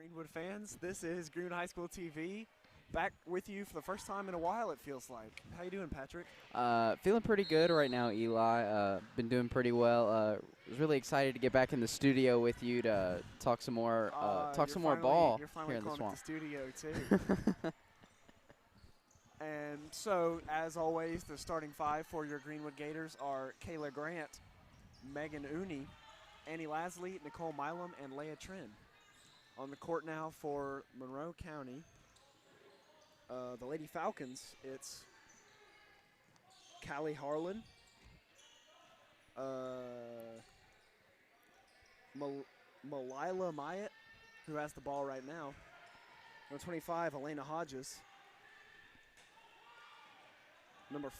Greenwood fans, this is Greenwood High School TV. Back with you for the first time in a while, it feels like. How you doing, Patrick? Feeling pretty good right now, Eli. Been doing pretty well. Was really excited to get back in the studio with you to talk some more, ball You're finally here in the calling it swamp. the studio, too. And so, as always, the starting five for your Greenwood Gators are Kayla Grant, Megan Uni, Annie Lasley, Nicole Milam, and Leah Trin. On the court now for Monroe County, the Lady Falcons, it's Callie Harlan, Malila Myatt, who has the ball right now. Number 25, Elena Hodges. Number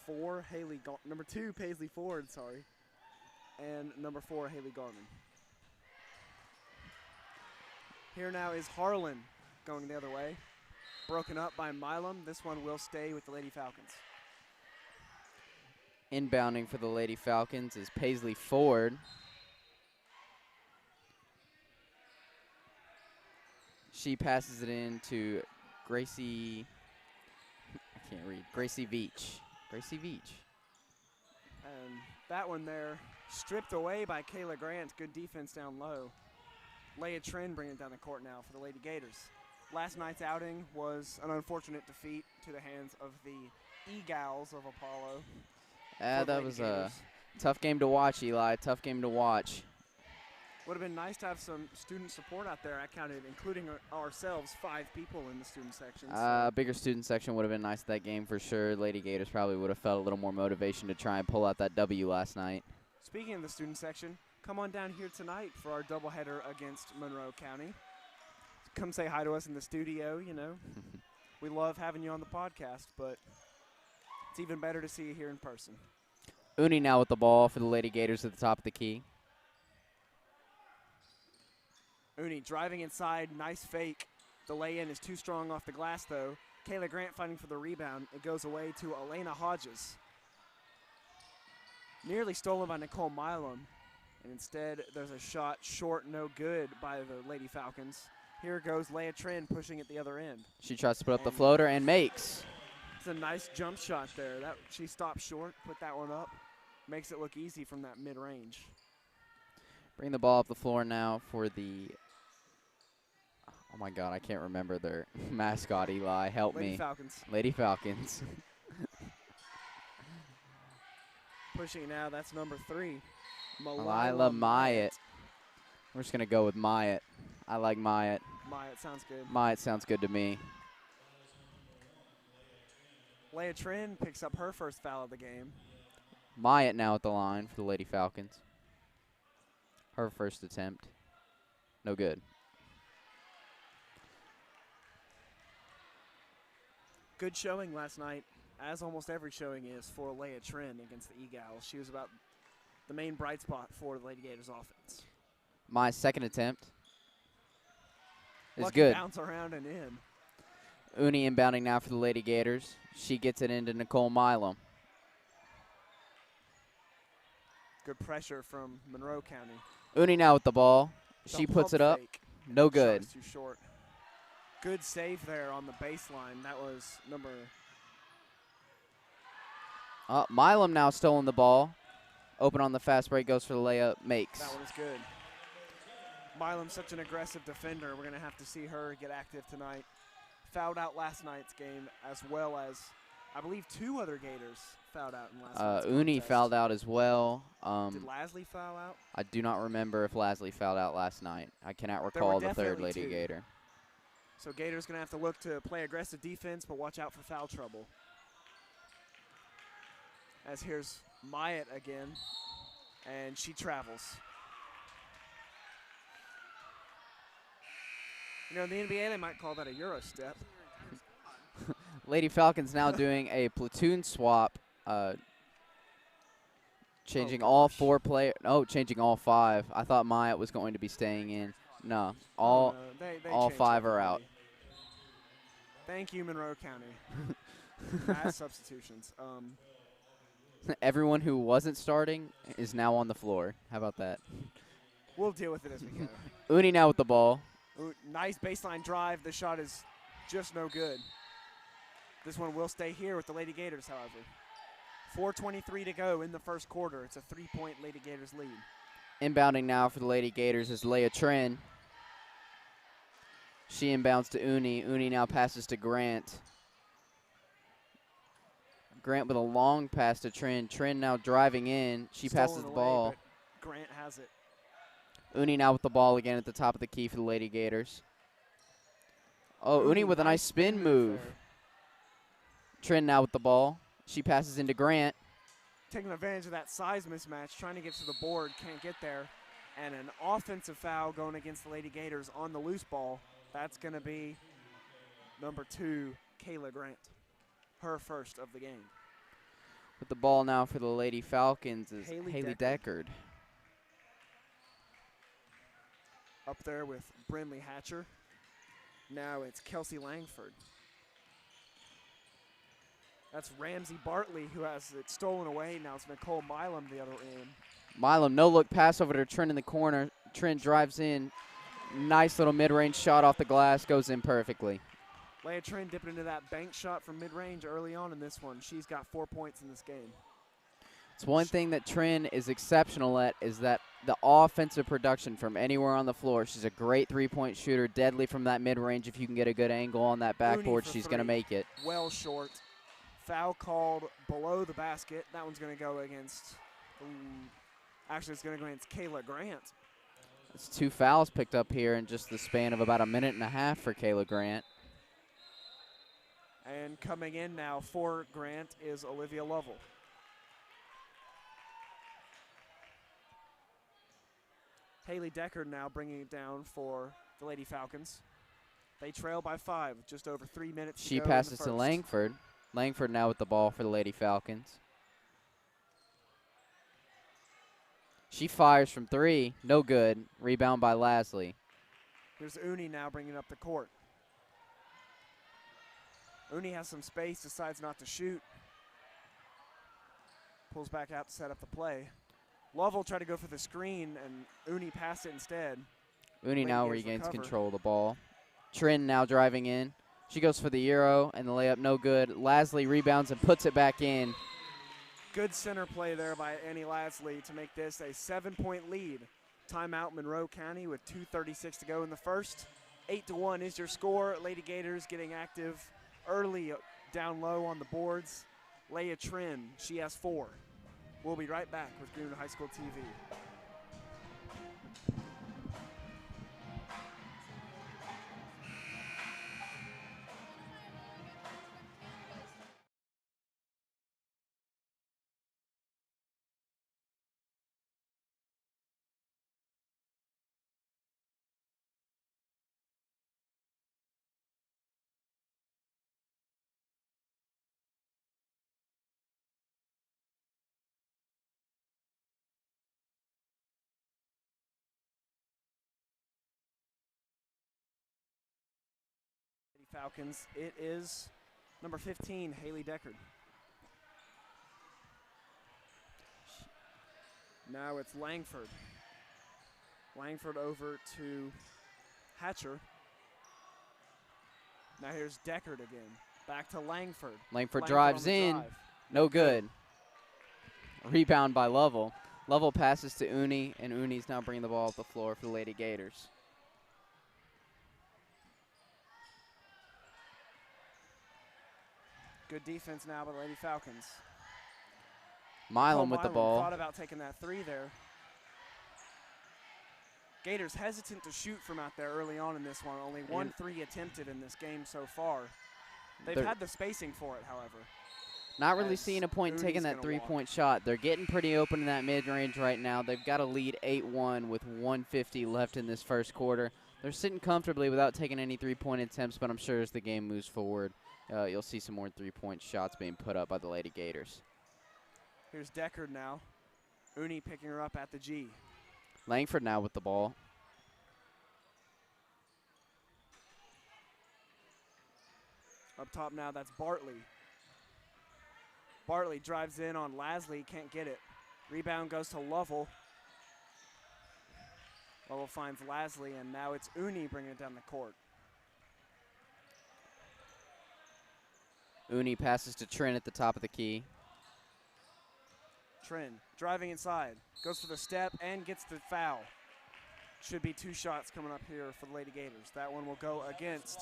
2, Paisley Ford, sorry. And number 4, Haley Garman. Here now is Harlan going the other way. Broken up by Milam. This one will stay with the Lady Falcons. Inbounding for the Lady Falcons is Paisley Ford. She passes it in to Gracie. I can't read. Gracie Veach. And that one there stripped away by Kayla Grant. Good defense down low. Leah Trin bringing it down the court now for the Lady Gators. Last night's outing was an unfortunate defeat to the hands of the E-Gals of Apollo. That was a tough game to watch, Eli. Tough game to watch. Would have been nice to have some student support out there. I counted, including ourselves, 5 people in the student section. So. Bigger student section would have been nice that game for sure. Lady Gators probably would have felt a little more motivation to try and pull out that W last night. Speaking of the student section, come on down here tonight for our doubleheader against Monroe County. Come say hi to us in the studio, you know. We love having you on the podcast, but it's even better to see you here in person. Uni now with the ball for the Lady Gators at the top of the key. Uni driving inside, nice fake. The lay-in is too strong off the glass, though. Kayla Grant fighting for the rebound. It goes away to Elena Hodges. Nearly stolen by Nicole Milam. And instead, there's a shot short, no good by the Lady Falcons. Here goes Leah Trin pushing at the other end. She tries to put up the floater and makes. It's a nice jump shot there. She stopped short, put that one up. Makes it look easy from that mid-range. Bring the ball up the floor now for the, oh my God, I can't remember their mascot, Eli. Help me. Lady Falcons. Lady Falcons. Pushing now, that's number 3. Malila Myatt. We're just going to go with Myatt. I like Myatt. Myatt sounds good. Myatt sounds good to me. Leah Trin picks up her first foul of the game. Myatt now at the line for the Lady Falcons. Her first attempt. No good. Good showing last night, as almost every showing is for Leah Trin against the E-Gals. She was about the main bright spot for the Lady Gators offense. My second attempt is Lucky good. Bounce around and in. Uni inbounding now for the Lady Gators. She gets it into Nicole Milam. Good pressure from Monroe County. Uni now with the ball. She The puts pump it up. fake. No Shot good. was too short. Good save there on the baseline. That was number. Milam now stolen the ball. Open on the fast break, goes for the layup, makes. That one is good. Milam's such an aggressive defender. We're going to have to see her get active tonight. Fouled out last night's game, as well as, I believe, 2 other Gators fouled out in last night's Uni contest. fouled out as well. Did Lasley foul out? I do not remember if Lasley fouled out last night. I cannot There were recall the third definitely Lady 2. Gator. So Gators going to have to look to play aggressive defense, but watch out for foul trouble. As here's Myatt again, and she travels. You know, in the NBA, they might call that a Euro step. Lady Falcons now doing a platoon swap, changing all 4 players. No, changing all 5. I thought Myatt was going to be staying in. No, all They all changed 5 are everybody. out. Thank you, Monroe County. Mass substitutions. Everyone who wasn't starting is now on the floor. How about that? We'll deal with it as we go. Uni now with the ball. Ooh, nice baseline drive. The shot is just no good. This one will stay here with the Lady Gators, however. 4:23 to go in the first quarter. It's a 3-point Lady Gators lead. Inbounding now for the Lady Gators is Leah Trin. She inbounds to Uni. Uni now passes to Grant. Grant with a long pass to Trin. Trin now driving in. She passes the ball. Grant has it. Uni now with the ball again at the top of the key for the Lady Gators. Oh, Uni with a nice spin move. Trin now with the ball. She passes into Grant. Taking advantage of that size mismatch, trying to get to the board, can't get there. And an offensive foul going against the Lady Gators on the loose ball. That's going to be number 2, Kayla Grant. Her first of the game. With the ball now for the Lady Falcons is Haley Deckard. Up there with Brinley Hatcher. Now it's Kelsey Langford. That's Ramsey Bartley who has it stolen away. Now it's Nicole Milam the other end. Milam, no-look pass over to Trin in the corner. Trin drives in. Nice little mid-range shot off the glass. Goes in perfectly. Leah Trin dipping into that bank shot from mid-range early on in this one. She's got 4 points in this game. It's one thing that Trin is exceptional at is that the offensive production from anywhere on the floor. She's a great three-point shooter, deadly from that mid-range. If you can get a good angle on that backboard, she's going to make it. Well short. Foul called below the basket. That one's going to go against, actually it's going to go against Kayla Grant. It's 2 fouls picked up here in just the span of about a minute and a half for Kayla Grant. And coming in now for Grant is Olivia Lovell. Haley Deckard now bringing it down for the Lady Falcons. They trail by 5, just over 3 minutes to go. She passes to Langford. Langford now with the ball for the Lady Falcons. She fires from 3, no good. Rebound by Lasley. Here's Uni now bringing up the court. Uni has some space, decides not to shoot. Pulls back out to set up the play. Lovell tried to go for the screen, and Uni passed it instead. Uni now regains control of the ball. Trin now driving in. She goes for the Euro, and the layup no good. Lasley rebounds and puts it back in. Good center play there by Annie Lasley to make this a 7-point lead. Timeout Monroe County with 2:36 to go in the first. 8-1 is your score. Lady Gators getting active early down low on the boards. Leah Trin, she has 4. We'll be right back with Greenwood High School TV. Falcons, it is number 15, Haley Deckard. Now it's Langford. Langford over to Hatcher. Now here's Deckard again. Back to Langford. Langford drives in. No good. Rebound by Lovell. Lovell passes to Uni, and Uni's now bringing the ball up the floor for the Lady Gators. Good defense now by the Lady Falcons. Milam with the ball. Thought about taking that 3 there. Gators hesitant to shoot from out there early on in this one. Only 1 3 attempted in this game so far. They've had the spacing for it, however. Not really seeing a point in taking that three-point shot. They're getting pretty open in that mid-range right now. They've got a lead 8-1 with 1:50 left in this first quarter. They're sitting comfortably without taking any three-point attempts, but I'm sure as the game moves forward, you'll see some more three-point shots being put up by the Lady Gators. Here's Deckard now. Uni picking her up at the G. Langford now with the ball. Up top now, that's Bartley. Bartley drives in on Lasley, can't get it. Rebound goes to Lovell. Lovell finds Lasley, and now it's Uni bringing it down the court. Uni passes to Trin at the top of the key. Trin driving inside, goes for the step and gets the foul. Should be 2 shots coming up here for the Lady Gators. That one will go against.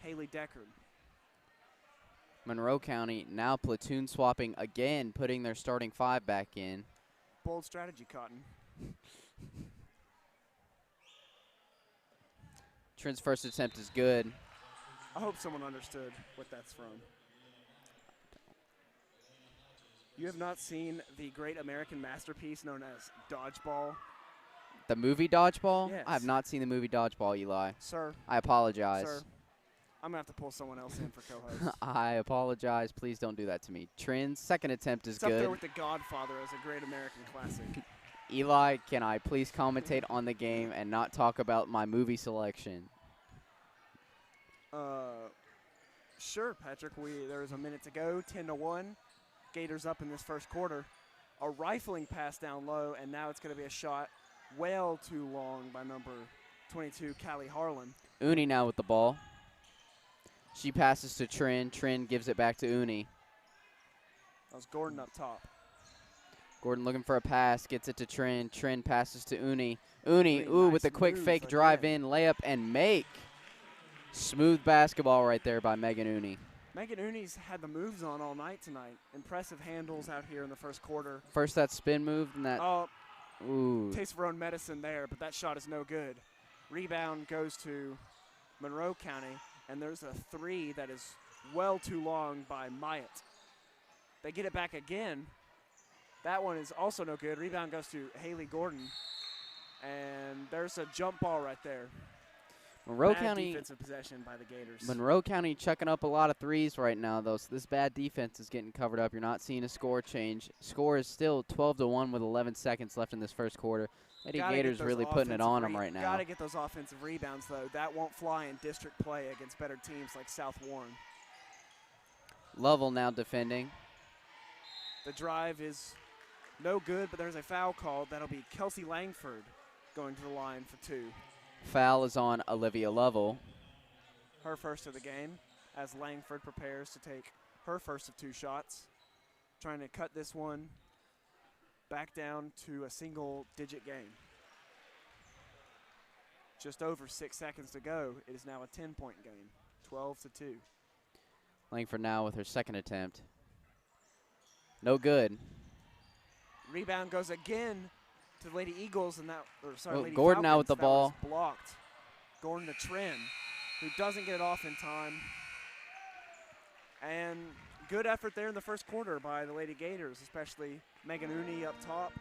Haley Deckard. Monroe County now platoon swapping again, putting their starting 5 back in. Bold strategy, Cotton. Trin's first attempt is good. I hope someone understood what that's from. You have not seen the great American masterpiece known as Dodgeball? The movie Dodgeball? Yes. I have not seen the movie Dodgeball, Eli. Sir. I apologize. Sir. I'm going to have to pull someone else in for co-host. I apologize. Please don't do that to me. Trin's second attempt is it's good. Up there with The Godfather as a great American classic. Eli, can I please commentate on the game and not talk about my movie selection? Sure, Patrick. There's a minute to go, 10-1. Gators up in this first quarter. A rifling pass down low, and now it's going to be a shot well too long by number 22, Callie Harlan. Uni now with the ball. She passes to Trin. Trin gives it back to Uni. That was Gordon up top. Gordon looking for a pass, gets it to Trin. Trin passes to Uni. Uni, ooh, nice with a quick move fake again. drive in, layup, and make. Smooth basketball right there by Megan Uni. Megan Uni's had the moves on all night tonight. Impressive handles out here in the first quarter. First that spin move, and that, ooh. Taste of her own medicine there, but that shot is no good. Rebound goes to Monroe County, and there's a 3 that is well too long by Myatt. They get it back again. That one is also no good. Rebound goes to Haley Gordon, and there's a jump ball right there. Monroe Bad County defensive possession by the Gators. Monroe County chucking up a lot of threes right now, though. So this bad defense is getting covered up. You're not seeing a score change. Score is still 12-1 with 11 seconds left in this first quarter. Lady Gators really putting it on them right now. Got to get those offensive rebounds, though. That won't fly in district play against better teams like South Warren. Lovell now defending. The drive is no good, but there's a foul called. That'll be Kelsey Langford going to the line for 2. Foul is on Olivia Lovell. Her first of the game as Langford prepares to take her first of 2 shots. Trying to cut this one back down to a single-digit game. Just over 6 seconds to go. It is now a 10-point game, 12-2. Langford now with her second attempt. No good. Rebound goes again to the Lady Eagles, and Lady Gordon now with the Falcons. ball. That was blocked. Gordon to Trin, who doesn't get it off in time. And good effort there in the first quarter by the Lady Gators, especially Megan Uni up top.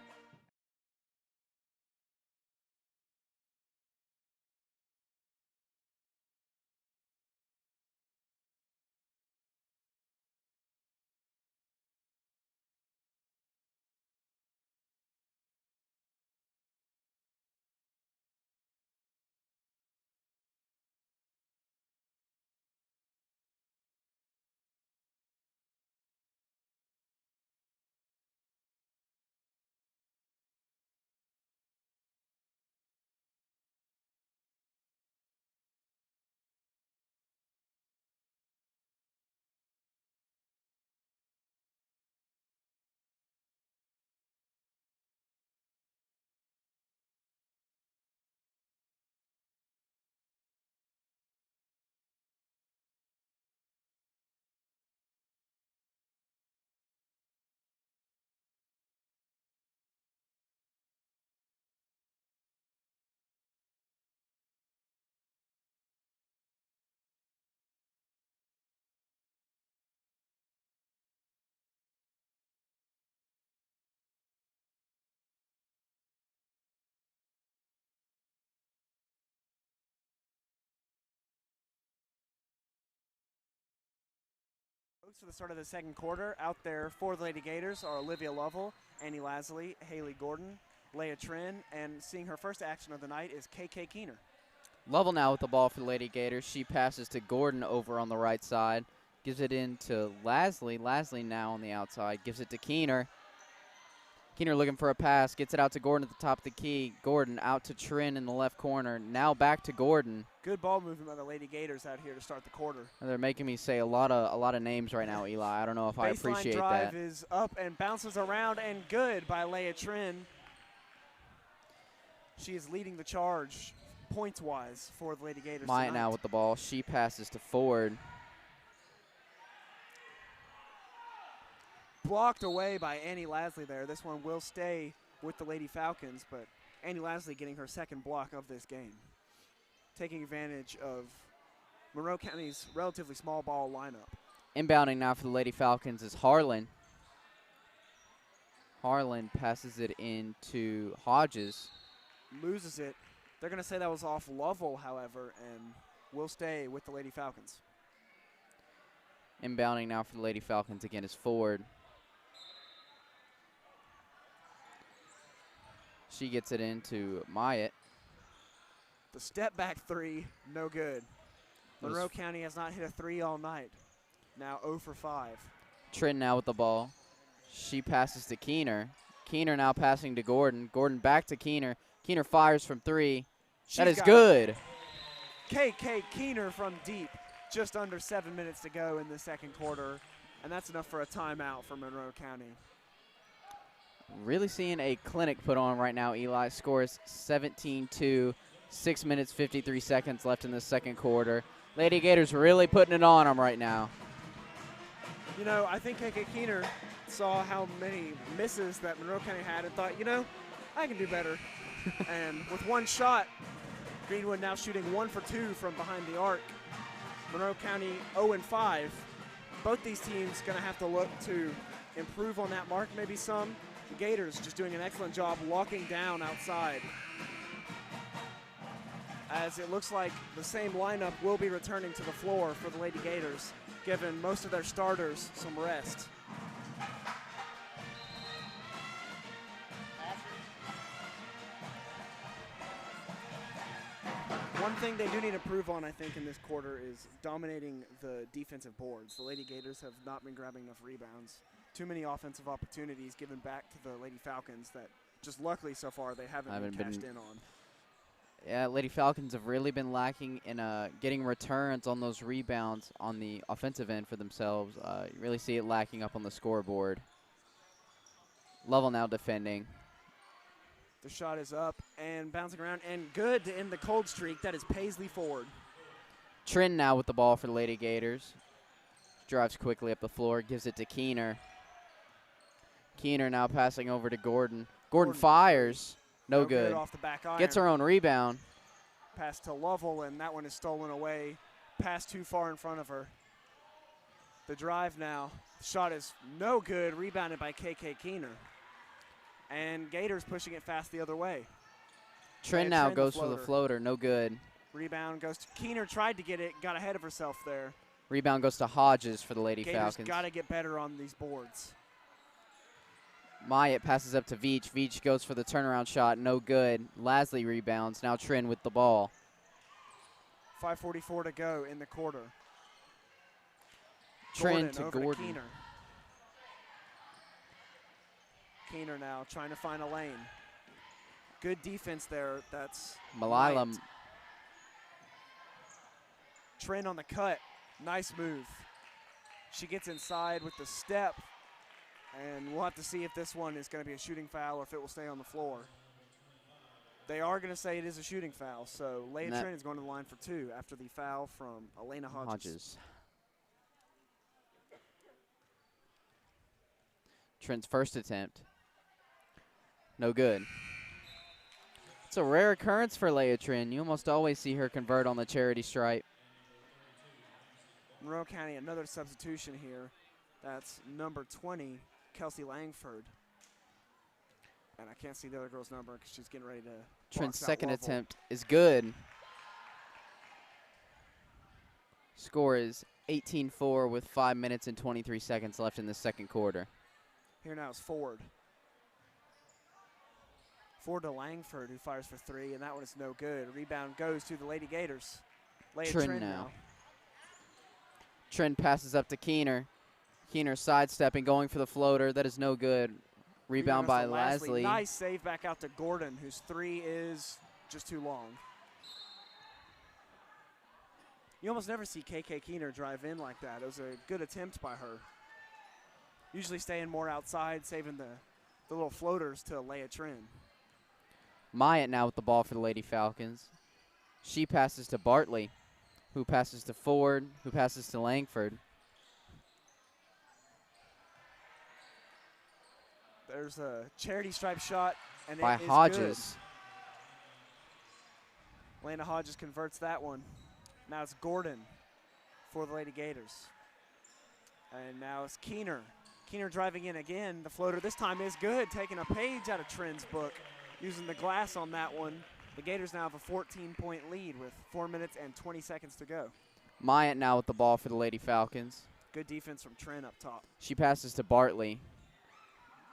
For the start of the second quarter, out there for the Lady Gators are Olivia Lovell, Annie Lasley, Haley Gordon, Leah Trin, and seeing her first action of the night is KK Keener. Lovell now with the ball for the Lady Gators. She passes to Gordon over on the right side. Gives it in to Lasley. Lasley now on the outside. Gives it to Keener. Keener looking for a pass, gets it out to Gordon at the top of the key. Gordon out to Trin in the left corner. Now back to Gordon. Good ball movement by the Lady Gators out here to start the quarter. And they're making me say a lot of names right now, Eli. I don't know if I appreciate that. Baseline drive is up and bounces around and good by Leah Trin. She is leading the charge points-wise for the Lady Gators Myatt tonight. now with the ball. She passes to Ford. Blocked away by Annie Lasley there. This one will stay with the Lady Falcons, but Annie Lasley getting her second block of this game. Taking advantage of Monroe County's relatively small ball lineup. Inbounding now for the Lady Falcons is Harlan. Harlan passes it into Hodges. Loses it. They're going to say that was off Lovell, however, and will stay with the Lady Falcons. Inbounding now for the Lady Falcons again is Ford. She gets it into Myatt. The step back three, no good. Monroe County has not hit a three all night. Now 0 for 5. Trin now with the ball. She passes to Keener. Keener now passing to Gordon. Gordon back to Keener. Keener fires from 3. That is good. KK Keener from deep. Just under 7 minutes to go in the second quarter. And that's enough for a timeout for Monroe County. Really seeing a clinic put on right now. Eli scores 17-2. 6 minutes, 53 seconds left in the second quarter. Lady Gators really putting it on them right now. You know, I think KK Keener saw how many misses that Monroe County had and thought, you know, I can do better. And with one shot, Greenwood now shooting 1 for 2 from behind the arc. Monroe County 0 and 5. Both these teams going to have to look to improve on that mark maybe some. The Gators just doing an excellent job locking down outside. As it looks like the same lineup will be returning to the floor for the Lady Gators, giving most of their starters some rest. One thing they do need to improve on, I think, in this quarter is dominating the defensive boards. The Lady Gators have not been grabbing enough rebounds. Too many offensive opportunities given back to the Lady Falcons that just luckily so far they haven't been cashed in on. Yeah, Lady Falcons have really been lacking in getting returns on those rebounds on the offensive end for themselves. You really see it lacking up on the scoreboard. Lovell now defending. The shot is up and bouncing around and good to end the cold streak. That is Paisley Ford. Trin now with the ball for the Lady Gators. Drives quickly up the floor, gives it to Keener. Keener now passing over to Gordon. Gordon fires. No good. Off the back iron. Gets her own rebound. Pass to Lovell, and that one is stolen away. Pass too far in front of her. The drive now. Shot is no good. Rebounded by KK Keener. And Gators pushing it fast the other way. Trin now goes for the floater. No good. Rebound goes to Keener. Tried to get it. Got ahead of herself there. Rebound goes to Hodges for the Lady Falcons. Gators got to get better on these boards. Myatt passes up to Veach. Veach goes for the turnaround shot. No good. Lasley rebounds. Now Trin with the ball. 5:44 to go in the quarter. Trin to Gordon. Keener. Keener now trying to find a lane. Good defense there. That's Malila. Trin on the cut. Nice move. She gets inside with the step. And we'll have to see if this one is going to be a shooting foul or if it will stay on the floor. They are going to say it is a shooting foul, so Leah Trin is going to the line for 2 after the foul from Elena Hodges. Trin's first attempt. No good. It's a rare occurrence for Leah Trin. You almost always see her convert on the charity stripe. Monroe County, another substitution here. That's number 20. Kelsey Langford. And I can't see the other girl's number because she's getting ready to. Trin's second attempt is good. Score is 18-4 with 5 minutes and 23 seconds left in the second quarter. Here now is Ford. Ford to Langford, who fires for 3, and that one is no good. Rebound goes to the Lady Gators. Trin now. Trin passes up to Keener. Keener sidestepping, going for the floater. That is no good. Rebound by Lasley. Nice save back out to Gordon, whose three is just too long. You almost never see KK Keener drive in like that. It was a good attempt by her. Usually staying more outside, saving the little floaters to Leah Trin. Myatt now with the ball for the Lady Falcons. She passes to Bartley, who passes to Ford, who passes to Langford. There's a charity stripe shot, and by it is Hodges. Good. Lena Hodges converts that one. Now it's Gordon for the Lady Gators. And now it's Keener. Keener driving in again. The floater this time is good, taking a page out of Trin's book, using the glass on that one. The Gators now have a 14-point lead with 4 minutes and 20 seconds to go. Myatt now with the ball for the Lady Falcons. Good defense from Trin up top. She passes to Bartley.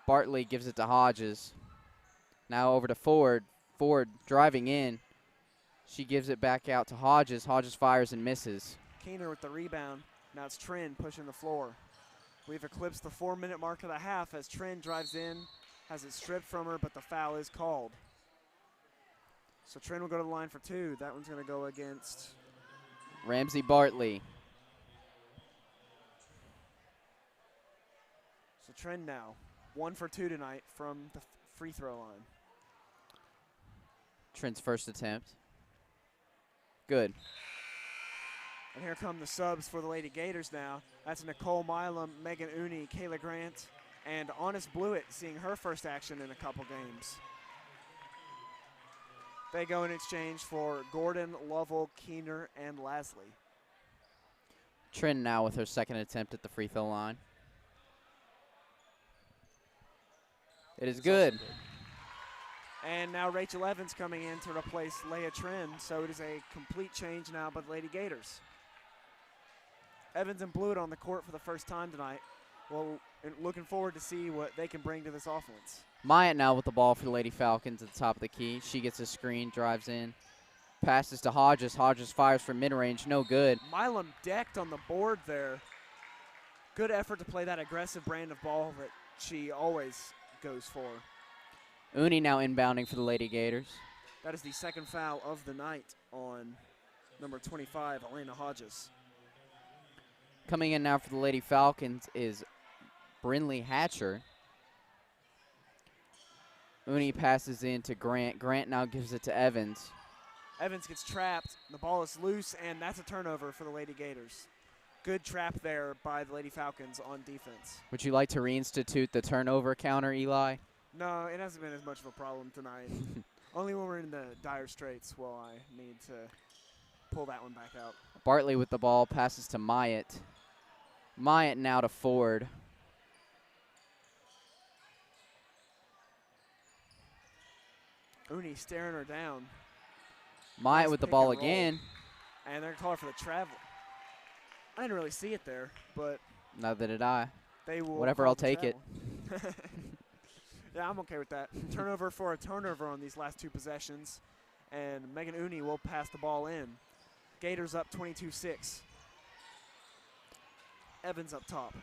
Bartley gives it to Hodges. Now over to Ford. Ford driving in. She gives it back out to Hodges. Hodges fires and misses. Keener with the rebound. Now it's Trin pushing the floor. We've eclipsed the 4-minute mark of the half as Trin drives in, has it stripped from her, but the foul is called. So Trin will go to the line for two. That one's going to go against Ramsey Bartley. So Trin now 1 for 2 tonight from the free throw line. Trin's first attempt. Good. And here come the subs for the Lady Gators now. That's Nicole Milam, Megan Uni, Kayla Grant, and Honest Blewett seeing her first action in a couple games. They go in exchange for Gordon, Lovell, Keener, and Lasley. Trin now with her second attempt at the free throw line. It is good. And now Rachel Evans coming in to replace Leah Trin, so it is a complete change now by the Lady Gators. Evans and Blewett on the court for the first time tonight. Well, looking forward to see what they can bring to this offense. Myatt now with the ball for the Lady Falcons at the top of the key. She gets a screen, drives in, passes to Hodges. Hodges fires from mid-range, no good. Milam decked on the board there. Good effort to play that aggressive brand of ball that she always goes for. Uni now inbounding for the Lady Gators. That is the second foul of the night on number 25, Elena Hodges. Coming in now for the Lady Falcons is Brinley Hatcher. Uni passes in to Grant. Grant now gives it to Evans. Evans gets trapped. The ball is loose, and that's a turnover for the Lady Gators. Good trap there by the Lady Falcons on defense. Would you like to reinstitute the turnover counter, Eli? No, it hasn't been as much of a problem tonight. Only when we're in the dire straits will I need to pull that one back out. Bartley with the ball, passes to Myatt. Myatt now to Ford. Uni staring her down. Myatt Nice with the pick ball and roll. again. And they're calling for the travel. I didn't really see it there, but Neither did I. they will. Whatever, call I'll the take it. travel. Yeah, I'm okay with that. Turnover for a turnover on these last two possessions. And Megan Uni will pass the ball in. Gators up 22-6. Evans up top.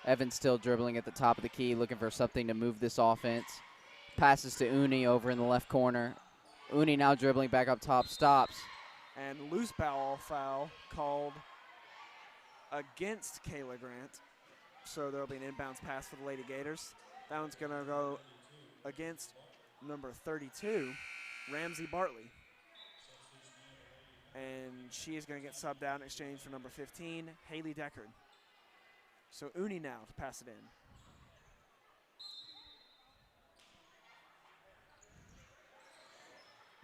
Evans still dribbling at the top of the key, looking for something to move this offense. Passes to Uni over in the left corner. Uni now dribbling back up top, stops. And loose ball foul called against Kayla Grant. So there will be an inbounds pass for the Lady Gators. That one's going to go against number 32, Ramsey Bartley. And she is going to get subbed out in exchange for number 15, Haley Deckard. So Uni now to pass it in.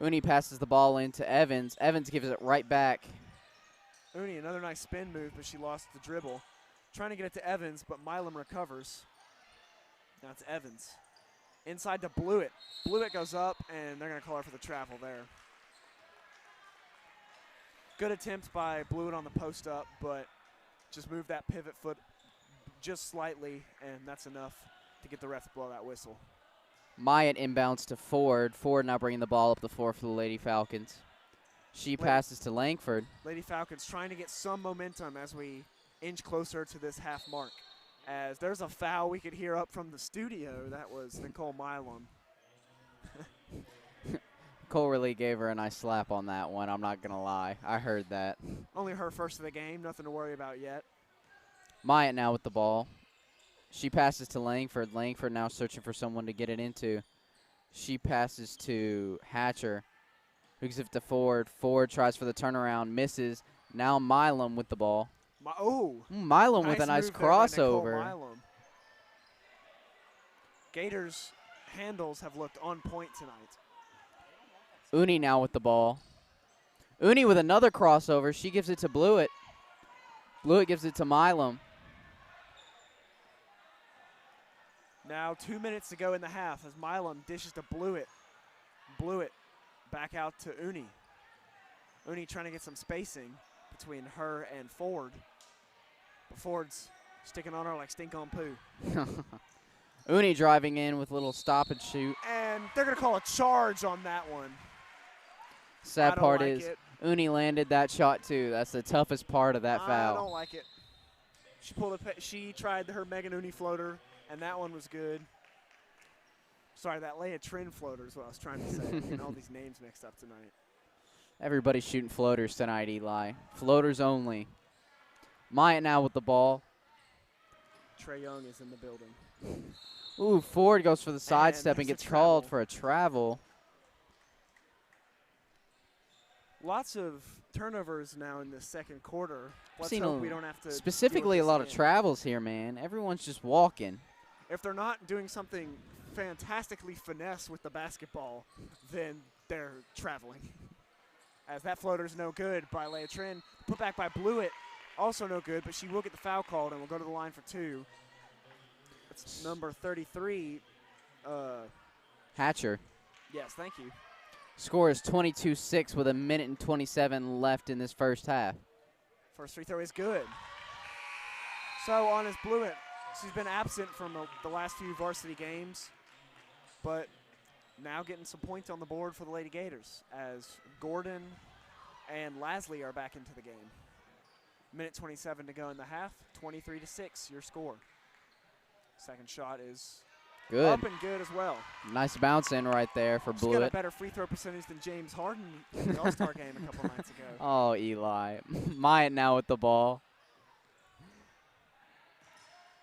Uni passes the ball into Evans. Evans gives it right back. Uni, another nice spin move, but she lost the dribble. Trying to get it to Evans, but Milam recovers. Now it's Evans. Inside to Blewett. Blewett goes up, and they're going to call her for the travel there. Good attempt by Blewett on the post up, but just move that pivot foot just slightly, and that's enough to get the ref to blow that whistle. Myatt inbounds to Ford. Ford now bringing the ball up the floor for the Lady Falcons. She passes to Langford. Lady Falcons trying to get some momentum as we inch closer to this half mark. As there's a foul we could hear up from the studio. That was Nicole Milam. Cole really gave her a nice slap on that one. I'm not going to lie. I heard that. Only her first of the game. Nothing to worry about yet. Myatt now with the ball. She passes to Langford. Langford now searching for someone to get it into. She passes to Hatcher, who gives it to Ford. Ford tries for the turnaround, misses. Now Milam with the ball. Milam with a nice crossover. Gators handles have looked on point tonight. Uni now with the ball. Uni with another crossover. She gives it to Blewett. Blewett gives it to Milam. Now 2 minutes to go in the half as Milam dishes to Blewett. Blewett back out to Uni. Uni trying to get some spacing between her and Ford. But Ford's sticking on her like stink on poo. Uni driving in with a little stop and shoot. And they're going to call a charge on that one. Sad part is Uni landed that shot too. That's the toughest part of that foul. I don't like it. She tried her Megan Uni floater, and that one was good. Sorry, that Leia Trin floater is what I was trying to say. I'm getting all these names mixed up tonight. Everybody's shooting floaters tonight, Eli. Floaters only. Myatt now with the ball. Trey Young is in the building. Ooh, Ford goes for the sidestep and gets called for a travel. Lots of turnovers now in the second quarter. Let's hope we don't have to specifically a lot of travels here, man. Everyone's just walking. If they're not doing something fantastically finesse with the basketball, then they're traveling. As that floater's no good by Leia Trin. Put back by Blewett, also no good, but she will get the foul called and will go to the line for two. It's number 33. Hatcher. Yes, thank you. Score is 22-6 with 1:27 left in this first half. First free throw is good. So on is Blewett. She's been absent from the last few varsity games, but now getting some points on the board for the Lady Gators as Gordon and Lasley are back into the game. 1:27 to go in the half. 23-6, your score. Second shot is good. Up and good as well. Nice bounce in right there for Blewett. She's got a better free throw percentage than James Harden in the All-Star game a couple nights ago. Oh, Eli. Myatt now with the ball.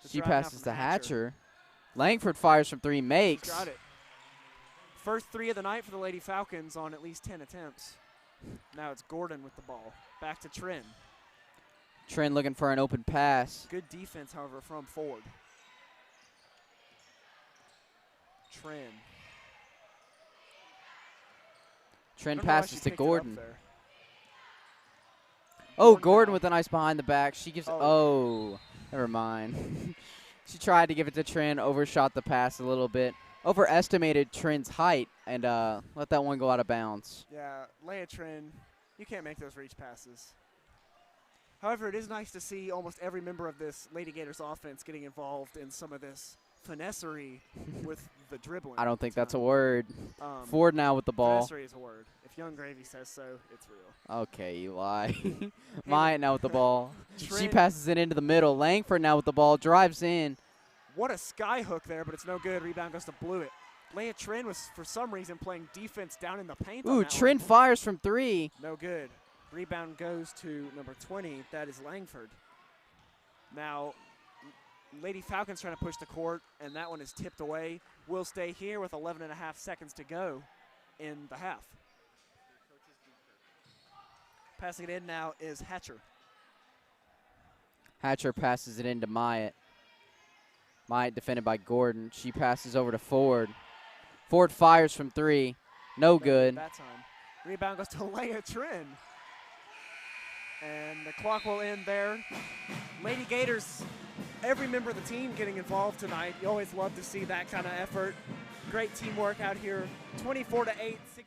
She passes to Hatcher. Langford fires from three, makes. She's got it. First three of the night for the Lady Falcons on at least 10 attempts. Now it's Gordon with the ball. Back to Trin. Trin looking for an open pass. Good defense, however, from Ford. Trin passes to Gordon. Oh, Gordon with a nice behind the back. She gives never mind. She tried to give it to Trin, overshot the pass a little bit, overestimated Trin's height, and let that one go out of bounds. Yeah, Leia Trin, you can't make those reach passes. However, it is nice to see almost every member of this Lady Gators offense getting involved in some of this finessery with the dribbling. I don't think that's a word. Ford now with the ball. Finessery is a word. If Young Gravy says so, it's real. Okay, Eli. Myatt now with the ball. She passes it into the middle. Langford now with the ball. Drives in. What a sky hook there, but it's no good. Rebound goes to Blewett. Leia Trin was, for some reason, playing defense down in the paint. Ooh, Trin fires from three. No good. Rebound goes to number 20. That is Langford. Now, Lady Falcons trying to push the court, and that one is tipped away. We'll stay here with 11.5 seconds to go in the half. Passing it in now is Hatcher. Hatcher passes it into Myatt. Myatt defended by Gordon. She passes over to Ford. Ford fires from three. No good. That time. Rebound goes to Leia Trin. And the clock will end there. Lady Gators, every member of the team getting involved tonight. You always love to see that kind of effort. Great teamwork out here. 24-8, 16.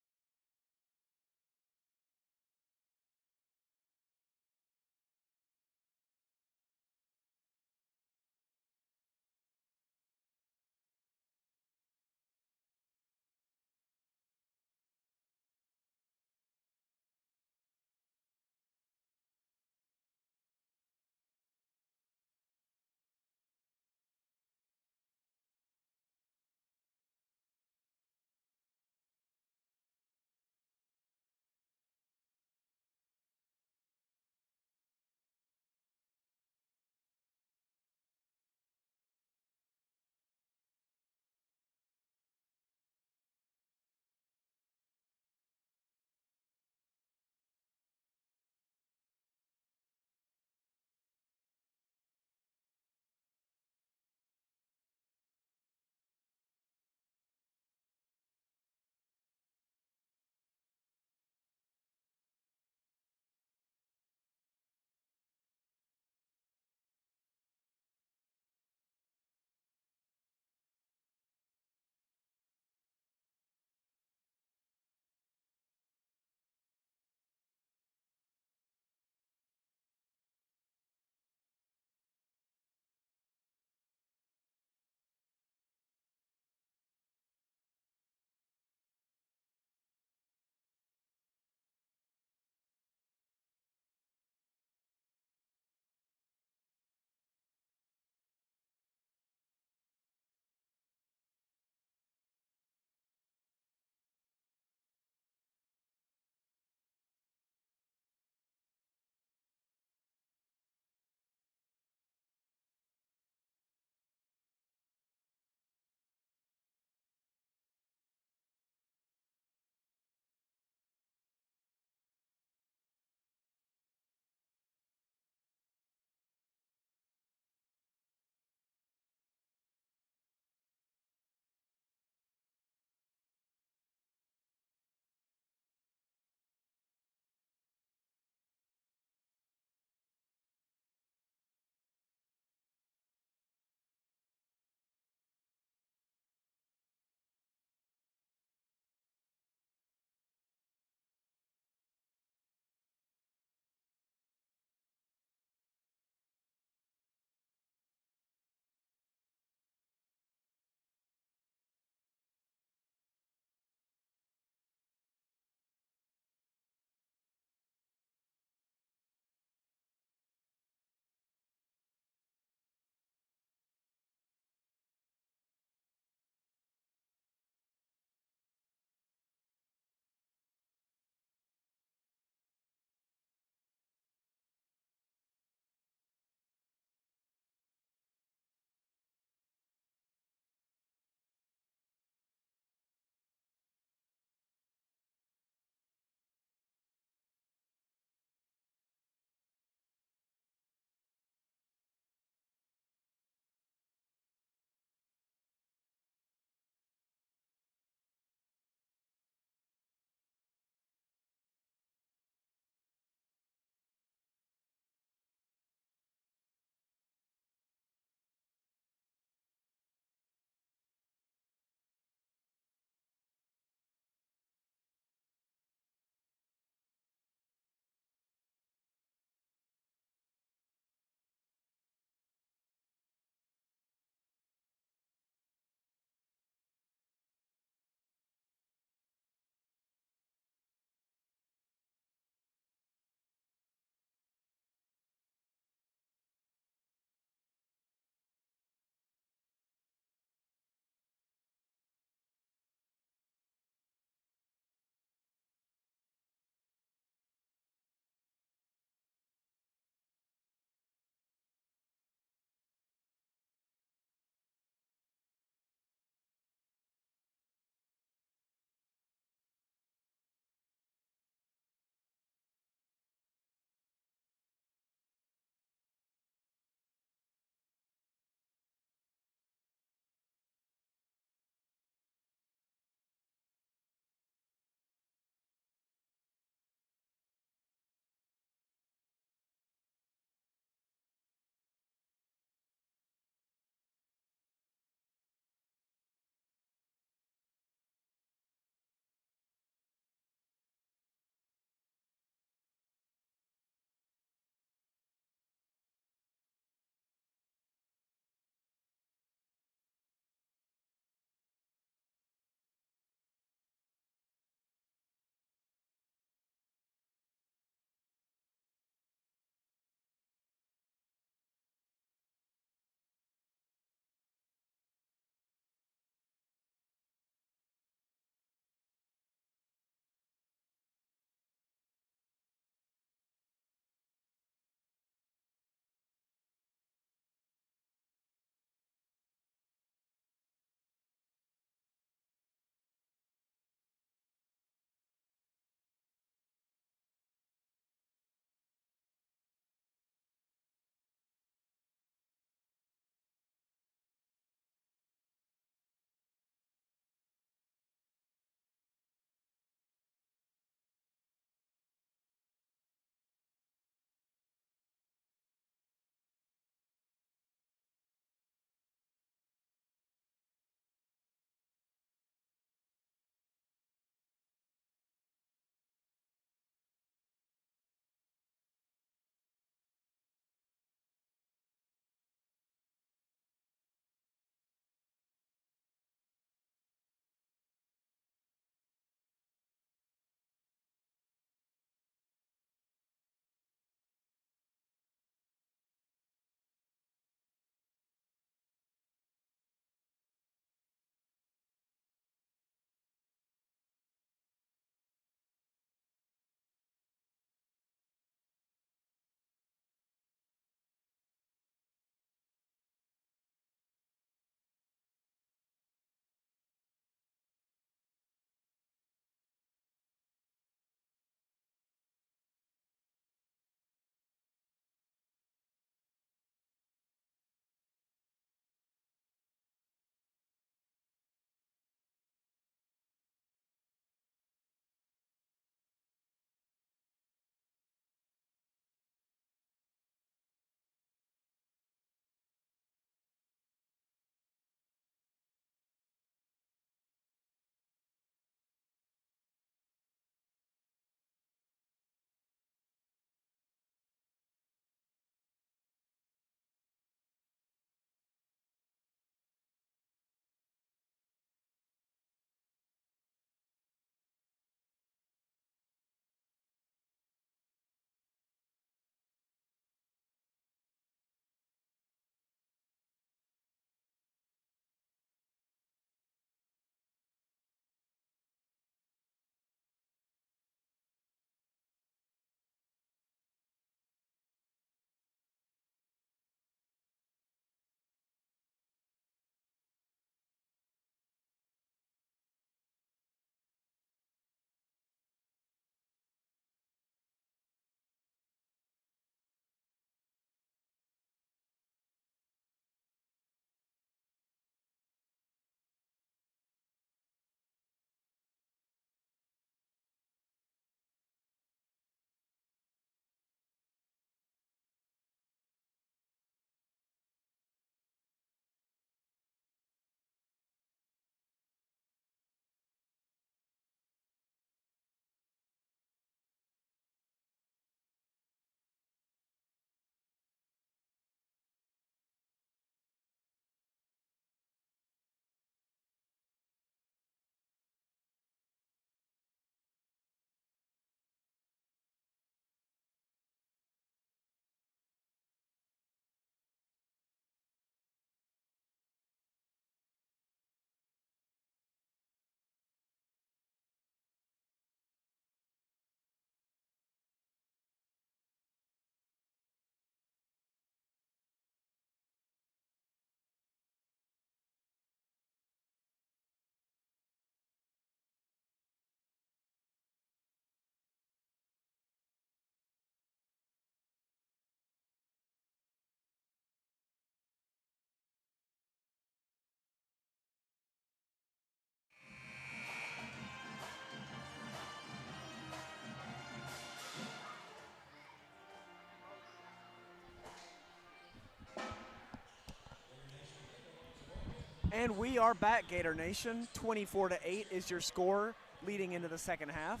And we are back, Gator Nation. 24-8 is your score leading into the second half,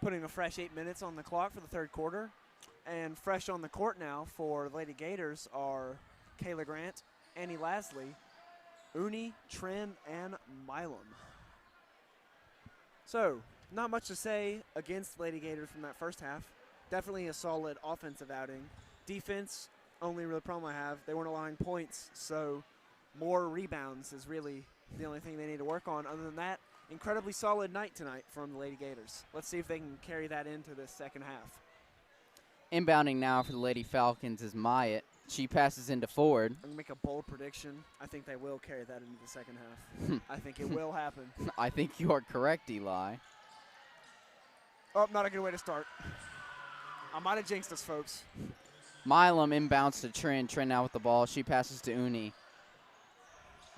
putting a fresh 8 minutes on the clock for the third quarter. And fresh on the court now for the Lady Gators are Kayla Grant, Annie Lasley, Uni, Trin, and Milam. So, not much to say against Lady Gators from that first half. Definitely a solid offensive outing. Defense, only real problem I have, they weren't allowing points, so more rebounds is really the only thing they need to work on. Other than that, incredibly solid night tonight from the Lady Gators. Let's see if they can carry that into this second half. Inbounding now for the Lady Falcons is Myatt. She passes into Ford. I'm going to make a bold prediction. I think they will carry that into the second half. I think it will happen. I think you are correct, Eli. Oh, not a good way to start. I might have jinxed us, folks. Milam inbounds to Trin. Trin now with the ball. She passes to Uni.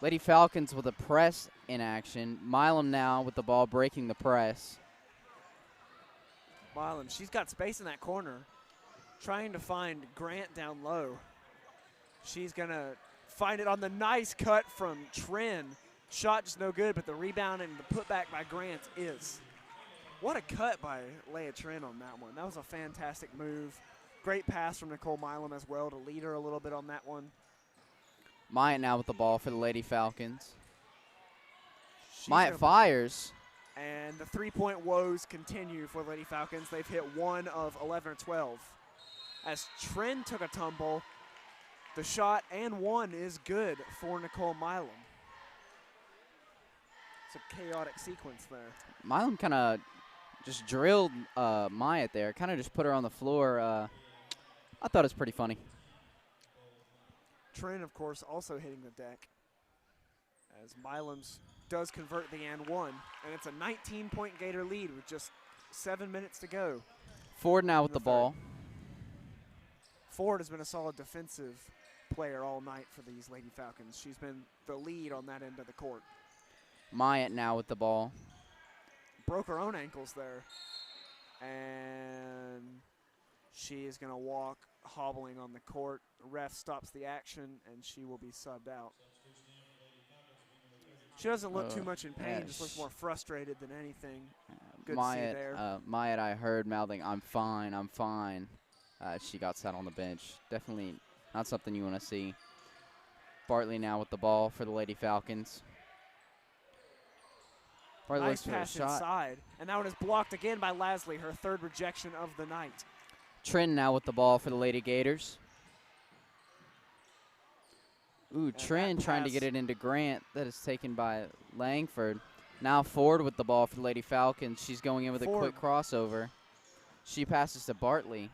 Lady Falcons with a press in action. Milam now with the ball, breaking the press. Milam, she's got space in that corner, trying to find Grant down low. She's going to find it on the nice cut from Trin. Shot just no good, but the rebound and the putback by Grant is. What a cut by Leah Trin on that one. That was a fantastic move. Great pass from Nicole Milam as well to lead her a little bit on that one. Myatt now with the ball for the Lady Falcons. Myatt fires. And the three-point woes continue for Lady Falcons. They've hit 1 of 11 or 12. As Trin took a tumble, the shot and one is good for Nicole Milam. It's a chaotic sequence there. Milam kind of just drilled Myatt there, kind of just put her on the floor. I thought it was pretty funny. Trin, of course, also hitting the deck as Milam's does convert the and one. And it's a 19-point Gator lead with just 7 minutes to go. Ford now with the ball. Ford has been a solid defensive player all night for these Lady Falcons. She's been the lead on that end of the court. Myatt now with the ball. Broke her own ankles there. And she is going to walk hobbling on the court. The ref stops the action, and she will be subbed out. She doesn't look too much in pain, just looks more frustrated than anything. Good to see there. Myatt, I heard mouthing, "I'm fine, I'm fine." She got sat on the bench. Definitely not something you want to see. Bartley now with the ball for the Lady Falcons. Bartley nice pass inside, and that one is blocked again by Lasley, her third rejection of the night. Trin now with the ball for the Lady Gators. Ooh, Trin trying to get it into Grant. That is taken by Langford. Now Ford with the ball for the Lady Falcons. She's going in with a quick crossover. She passes to Bartley.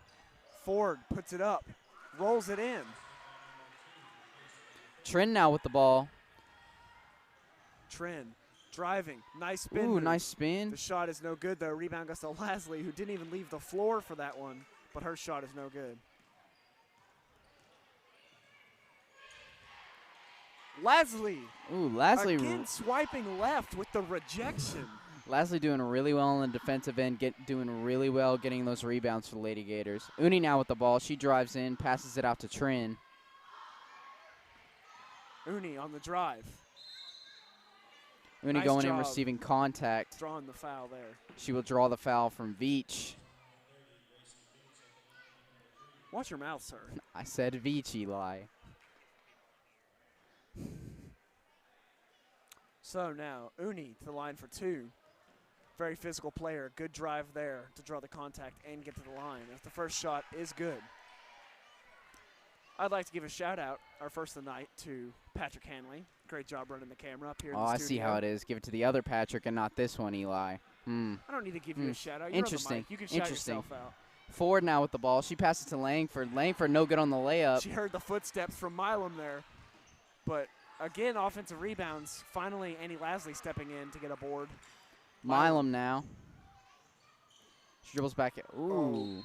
Ford puts it up, rolls it in. Trin now with the ball. Trin driving, nice spin. Ooh, move. nice spin. The shot is no good, though. Rebound goes to Lasley, who didn't even leave the floor for that one, but her shot is no good. Lasley. Ooh, Lasley. Again swiping left with the rejection. Lasley doing really well on the defensive end, doing really well getting those rebounds for the Lady Gators. Uni now with the ball. She drives in, passes it out to Trin. Uni on the drive. Uni nice going job in, receiving contact. Drawing the foul there. She will draw the foul from Veach. Watch your mouth, sir. I said Veach, Eli. So now, Uni to the line for two. Very physical player. Good drive there to draw the contact and get to the line. If the first shot is good. I'd like to give a shout out, our first of the night, to Patrick Hanley. Great job running the camera up here in the studio. I see how it is. Give it to the other Patrick and not this one, Eli. I don't need to give you a shout out. You're Interesting. on the mic. You can shout yourself out. Ford now with the ball. She passes to Langford. Langford no good on the layup. She heard the footsteps from Milam there. But again, offensive rebounds. Finally, Annie Lasley stepping in to get a board. Milam now. She dribbles back. Ooh.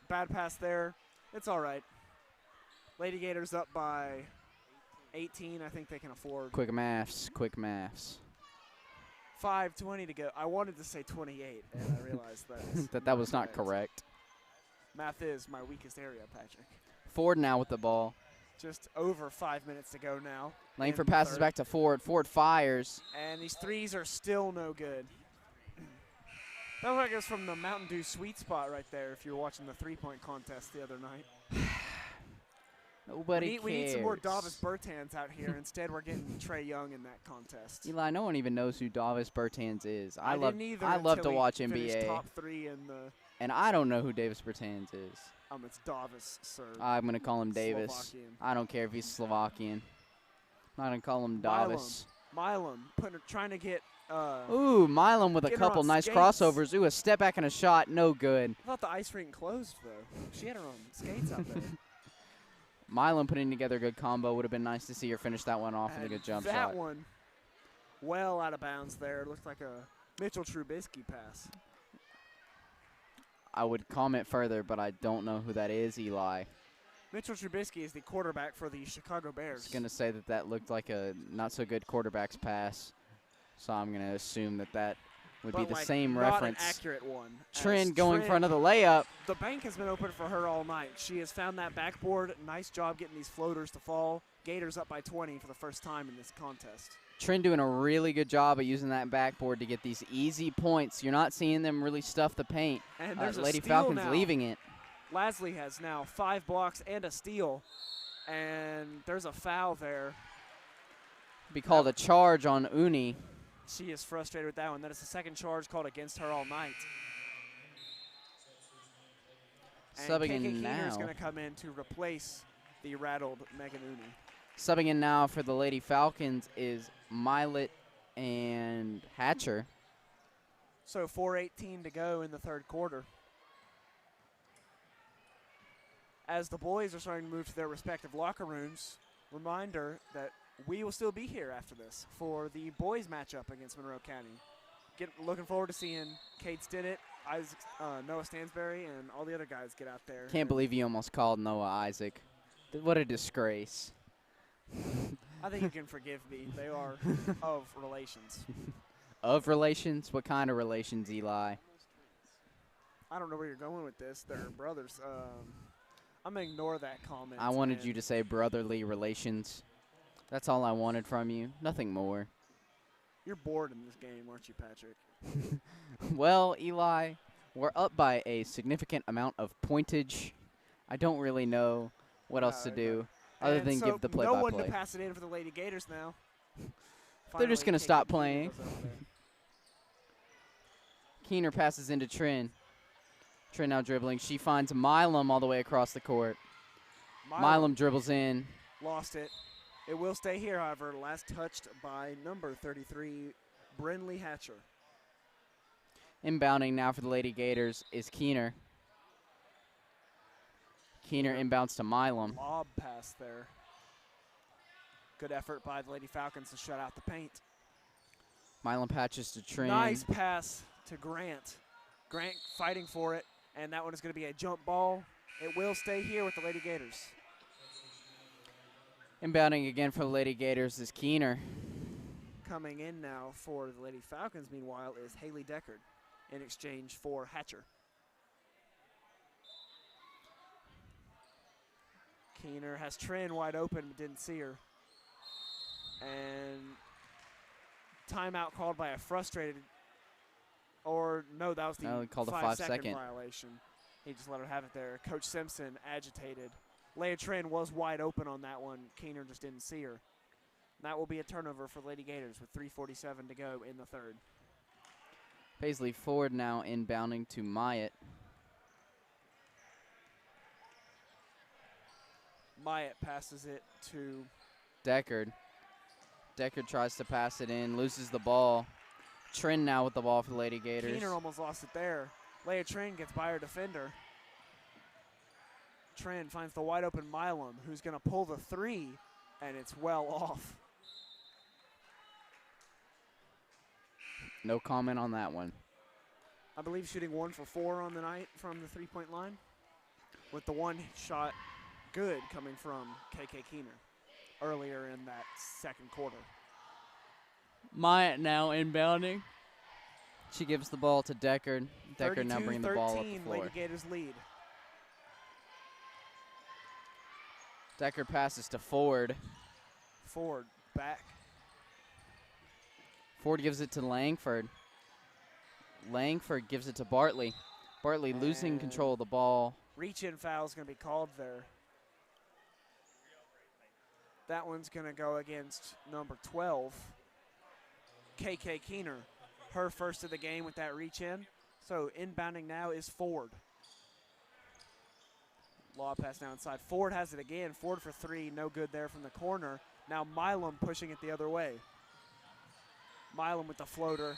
Bad pass there. It's all right. Lady Gators up by 18. I think they can afford. Quick maths. Quick maths. 5:20 to go. I wanted to say 28, and I realized that that was not correct. Math is my weakest area, Patrick. Ford now with the ball. Just over 5 minutes to go now. Langford passes back to Ford. Ford fires. And these threes are still no good. That looks like it was from the Mountain Dew sweet spot right there if you were watching the three-point contest the other night. Nobody cares. We need some more Davis Bertans out here. Instead, we're getting Trey Young in that contest. Eli, no one even knows who Davis Bertans is. I love to watch NBA. Top 3 in the. And I don't know who Davis Bertans is. It's Davis, sir. I'm going to call him Davis. Slovakian. I don't care if he's Slovakian. I'm not going to call him Davis. Milam trying to get. Ooh, Milam with a couple nice skates. Crossovers. Ooh, a step back and a shot. No good. I thought the ice rink closed, though. She had her own skates out there. Milam putting together a good combo. Would have been nice to see her finish that one off with a good jump shot. That one, well out of bounds there. It looked like a Mitchell Trubisky pass. I would comment further, but I don't know who that is, Eli. Mitchell Trubisky is the quarterback for the Chicago Bears. I was going to say that looked like a not-so-good quarterback's pass, so I'm going to assume that would be the same reference. Not an accurate one. Trent going for another layup. The bank has been open for her all night. She has found that backboard. Nice job getting these floaters to fall. Gators up by 20 for the first time in this contest. Trent doing a really good job of using that backboard to get these easy points. You're not seeing them really stuff the paint. And there's Lady a steal Falcons now. leaving it. Lasley has now 5 blocks and a steal. And there's a foul there. Be called a charge on Uni. She is frustrated with that one. That is the second charge called against her all night. Subbing in now. Keener is going to come in to replace the rattled Megan Uni. Subbing in now for the Lady Falcons is Milet and Hatcher. So 4:18 to go in the third quarter. As the boys are starting to move to their respective locker rooms, reminder that we will still be here after this for the boys matchup against Monroe County. Looking forward to seeing Kate Stinnett, Isaac, Noah Stansberry, and all the other guys get out there. Can't believe you almost called Noah Isaac. What a disgrace. I think you can forgive me. They are of relations. Of relations? What kind of relations, Eli? I don't know where you're going with this. They're brothers. I'm going to ignore that comment. I wanted you to say brotherly relations. That's all I wanted from you. Nothing more. You're bored in this game, aren't you, Patrick? Well, Eli, we're up by a significant amount of pointage. I don't really know what else to do other than give the play-by-play. No one to pass it in for the Lady Gators now. They're just going to stop playing. Keener passes into Trin. Trin now dribbling. She finds Milam all the way across the court. Milam dribbles in. Lost it. It will stay here, however. Last touched by number 33, Brinley Hatcher. Inbounding now for the Lady Gators is Keener. Keener inbounds to Milam. Lob pass there. Good effort by the Lady Falcons to shut out the paint. Milam patches to Trin. Nice pass to Grant. Grant fighting for it, and that one is going to be a jump ball. It will stay here with the Lady Gators. Inbounding again for the Lady Gators is Keener. Coming in now for the Lady Falcons, meanwhile, is Haley Deckard in exchange for Hatcher. Keener has Trin wide open, but didn't see her. And timeout called by a frustrated, or no, that was the he called a 5-second violation. He just let her have it there. Coach Simpson agitated. Leah Trin was wide open on that one. Keener just didn't see her. That will be a turnover for Lady Gators with 3:47 to go in the third. Paisley Ford now inbounding to Myatt. Myatt passes it to Deckard. Deckard tries to pass it in, loses the ball. Trin now with the ball for the Lady Gators. Keener almost lost it there. Leah Trin gets by her defender. Trin finds the wide open Milam, who's going to pull the three, and it's well off. No comment on that one. I believe shooting 1 for 4 on the night from the three-point line, with the one shot good coming from KK Keener earlier in that second quarter. Myatt now inbounding. She gives the ball to Deckard. Deckard now bringing the ball up the floor. Lady Gators lead. Deckard passes to Ford. Ford back. Ford gives it to Langford. Langford gives it to Bartley. Bartley losing control of the ball. Reach-in foul is going to be called there. That one's going to go against number 12, KK Keener. Her first of the game with that reach-in. So inbounding now is Ford. Law pass now inside. Ford has it again. Ford for three, no good there from the corner. Now Milam pushing it the other way. Milam with the floater.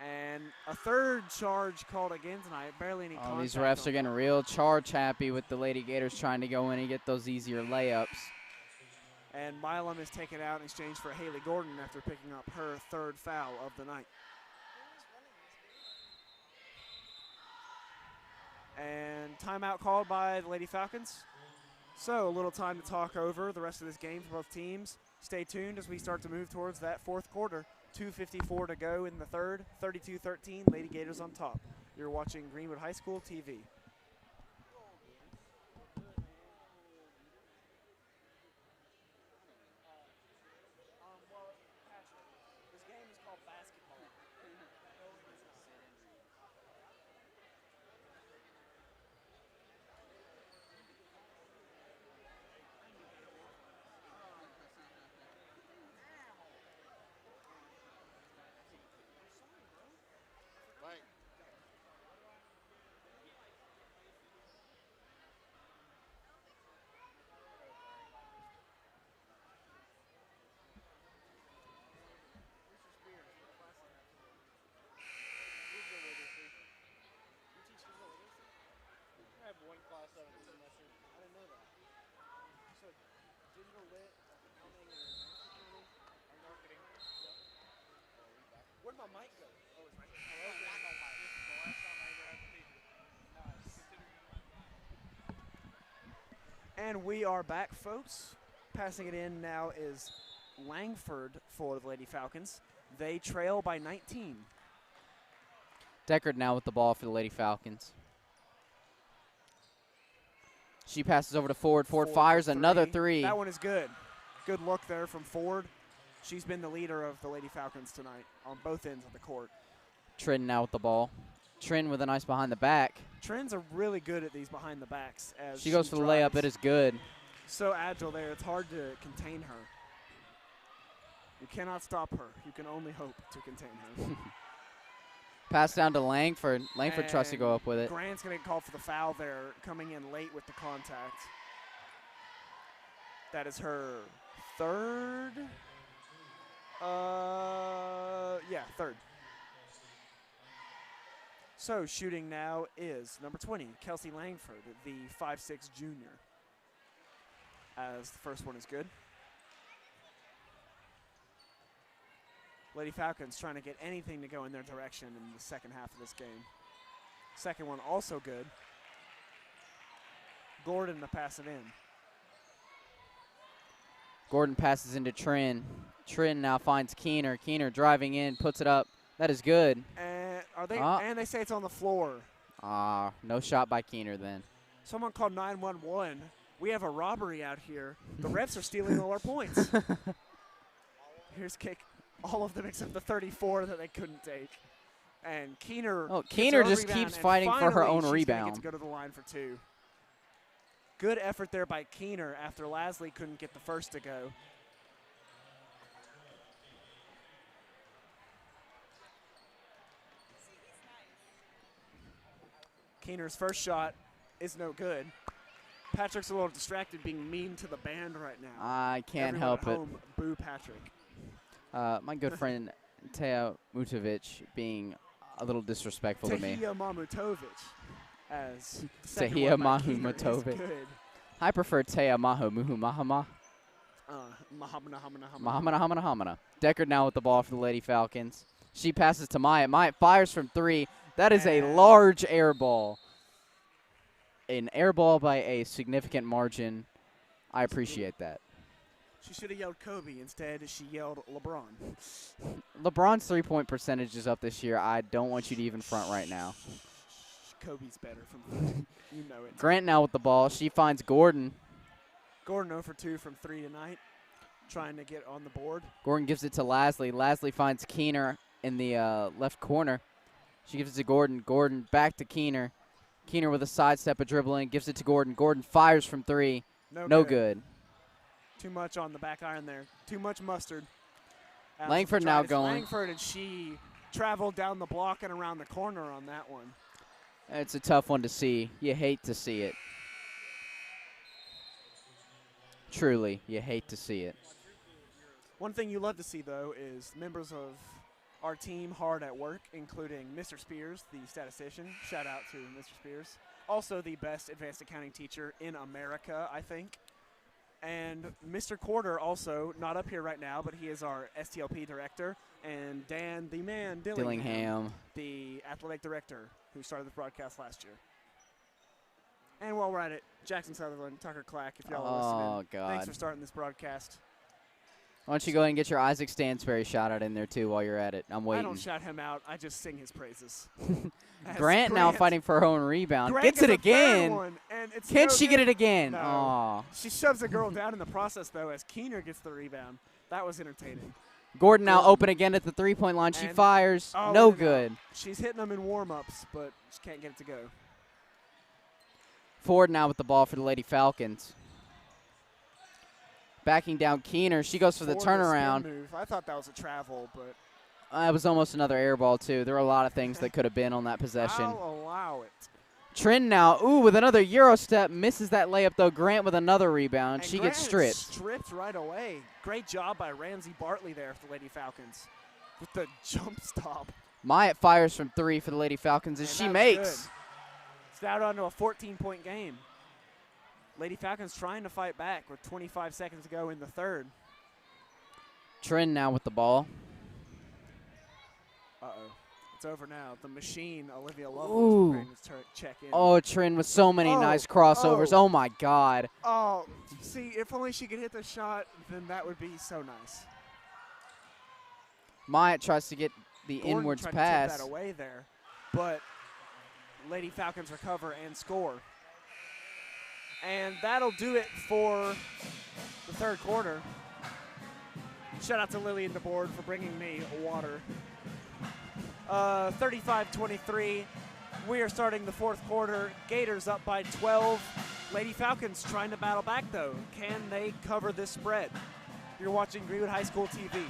And a third charge called again tonight. Barely any contact. These refs are getting real charge happy with the Lady Gators trying to go in and get those easier layups. And Milam is taken out in exchange for Haley Gordon after picking up her third foul of the night. And timeout called by the Lady Falcons. So a little time to talk over the rest of this game for both teams. Stay tuned as we start to move towards that fourth quarter. 2:54 to go in the third. 32-13, Lady Gators on top. You're watching Greenwood High School TV. Where'd my mic go? Oh, it's right there. And we are back, folks. Passing it in now is Langford for the Lady Falcons. They trail by 19. Deckard now with the ball for the Lady Falcons. She passes over to Ford. Ford fires another three. That one is good. Good look there from Ford. She's been the leader of the Lady Falcons tonight on both ends of the court. Trin now with the ball. Trin with a nice behind the back. Trins are really good at these behind the backs. As she goes for the layup. It is good. So agile there. It's hard to contain her. You cannot stop her. You can only hope to contain her. Pass down to Langford. Langford tries to go up with it. Grant's going to get called for the foul there, coming in late with the contact. That is her third. Third. So shooting now is number 20, Kelsey Langford, the 5'6" junior. As the first one is good. Lady Falcons trying to get anything to go in their direction in the second half of this game. Second one also good. Gordon to pass it in. Gordon passes into Trin. Trin now finds Keener. Keener driving in, puts it up. That is good. And and they say it's on the floor. No shot by Keener then. Someone called 911. We have a robbery out here. The refs are stealing all our points. Here's kick. All of them except the 34 that they couldn't take. And Keener. Oh, Keener just keeps fighting for her own rebound. She's going to go to the line for two. Good effort there by Keener after Lasley couldn't get the first to go. Keener's first shot is no good. Patrick's a little distracted being mean to the band right now. I can't Everyone help at home, boo Patrick. My good friend Teja Mutovic being a little disrespectful to me. Tehia Mamutovic as Tehia Mamutovic. I prefer Teja Mahama. Mahamana. Deckard now with the ball for the Lady Falcons. She passes to Maya. Maya fires from three. That is a large air ball. An air ball by a significant margin. I appreciate that. She should have yelled Kobe. Instead, she yelled LeBron. LeBron's three-point percentage is up this year. I don't want you to even front right now. Kobe's better from you know it. Grant now with the ball. She finds Gordon. Gordon 0 for 2 from 3 tonight. trying to get on the board. Gordon gives it to Lasley. Lasley finds Keener in the left corner. She gives it to Gordon. Gordon back to Keener. Keener with a sidestep, a dribbling, gives it to Gordon. Gordon fires from 3. No good. Too much on the back iron there. Too much mustard. Langford now going. Langford, and she traveled down the block and around the corner on that one. It's a tough one to see. You hate to see it. Truly, you hate to see it. One thing you love to see, though, is members of our team hard at work, including Mr. Spears, the statistician. Shout out to Mr. Spears. Also the best advanced accounting teacher in America, I think. And Mr. Quarter, also not up here right now, but he is our STLP director. And Dan, the man, Dillingham, the athletic director, who started the broadcast last year. And while we're at it, Jackson Sutherland, Tucker Clack, if y'all are listening. God. Thanks for starting this broadcast. Why don't you go ahead and get your Isaac Stansberry shout out in there, too, while you're at it. I'm waiting. I don't shout him out. I just sing his praises. Grant now fighting for her own rebound. Grant Gets it again. One, and it's Can she get it again? No. Aw. She shoves the girl down in the process, though, as Keener gets the rebound. That was entertaining. Gordon now open again at the three-point line. She fires. No good. She's hitting them in warm-ups, but she can't get it to go. Ford now with the ball for the Lady Falcons. Backing down Keener. She goes for the turnaround. Move. I thought that was a travel, but it was almost another air ball, too. There were a lot of things that could have been on that possession. I'll allow it. Trin now, with another Euro step. Misses that layup, though. Grant with another rebound. And she Grant gets stripped. Stripped right away. Great job by Ramsey Bartley there for the Lady Falcons with the jump stop. Myatt fires from 3 for the Lady Falcons, and she makes. Good. It's now down to a 14-point game. Lady Falcons trying to fight back with 25 seconds to go in the third. Trin now with the ball. Uh-oh. It's over now. The machine, Olivia Lovell, is trying to check in. Oh, Trin with so many nice crossovers. Oh, my God. Oh, see, if only she could hit the shot, then that would be so nice. Myatt tries to get the Gordon inwards tried pass. To tip that away there, but Lady Falcons recover and score. And that'll do it for the third quarter. Shout out to Lillian DeBoard for bringing me water. 35-23. We are starting the fourth quarter. Gators up by 12. Lady Falcons trying to battle back, though. Can they cover this spread? You're watching Greenwood High School TV.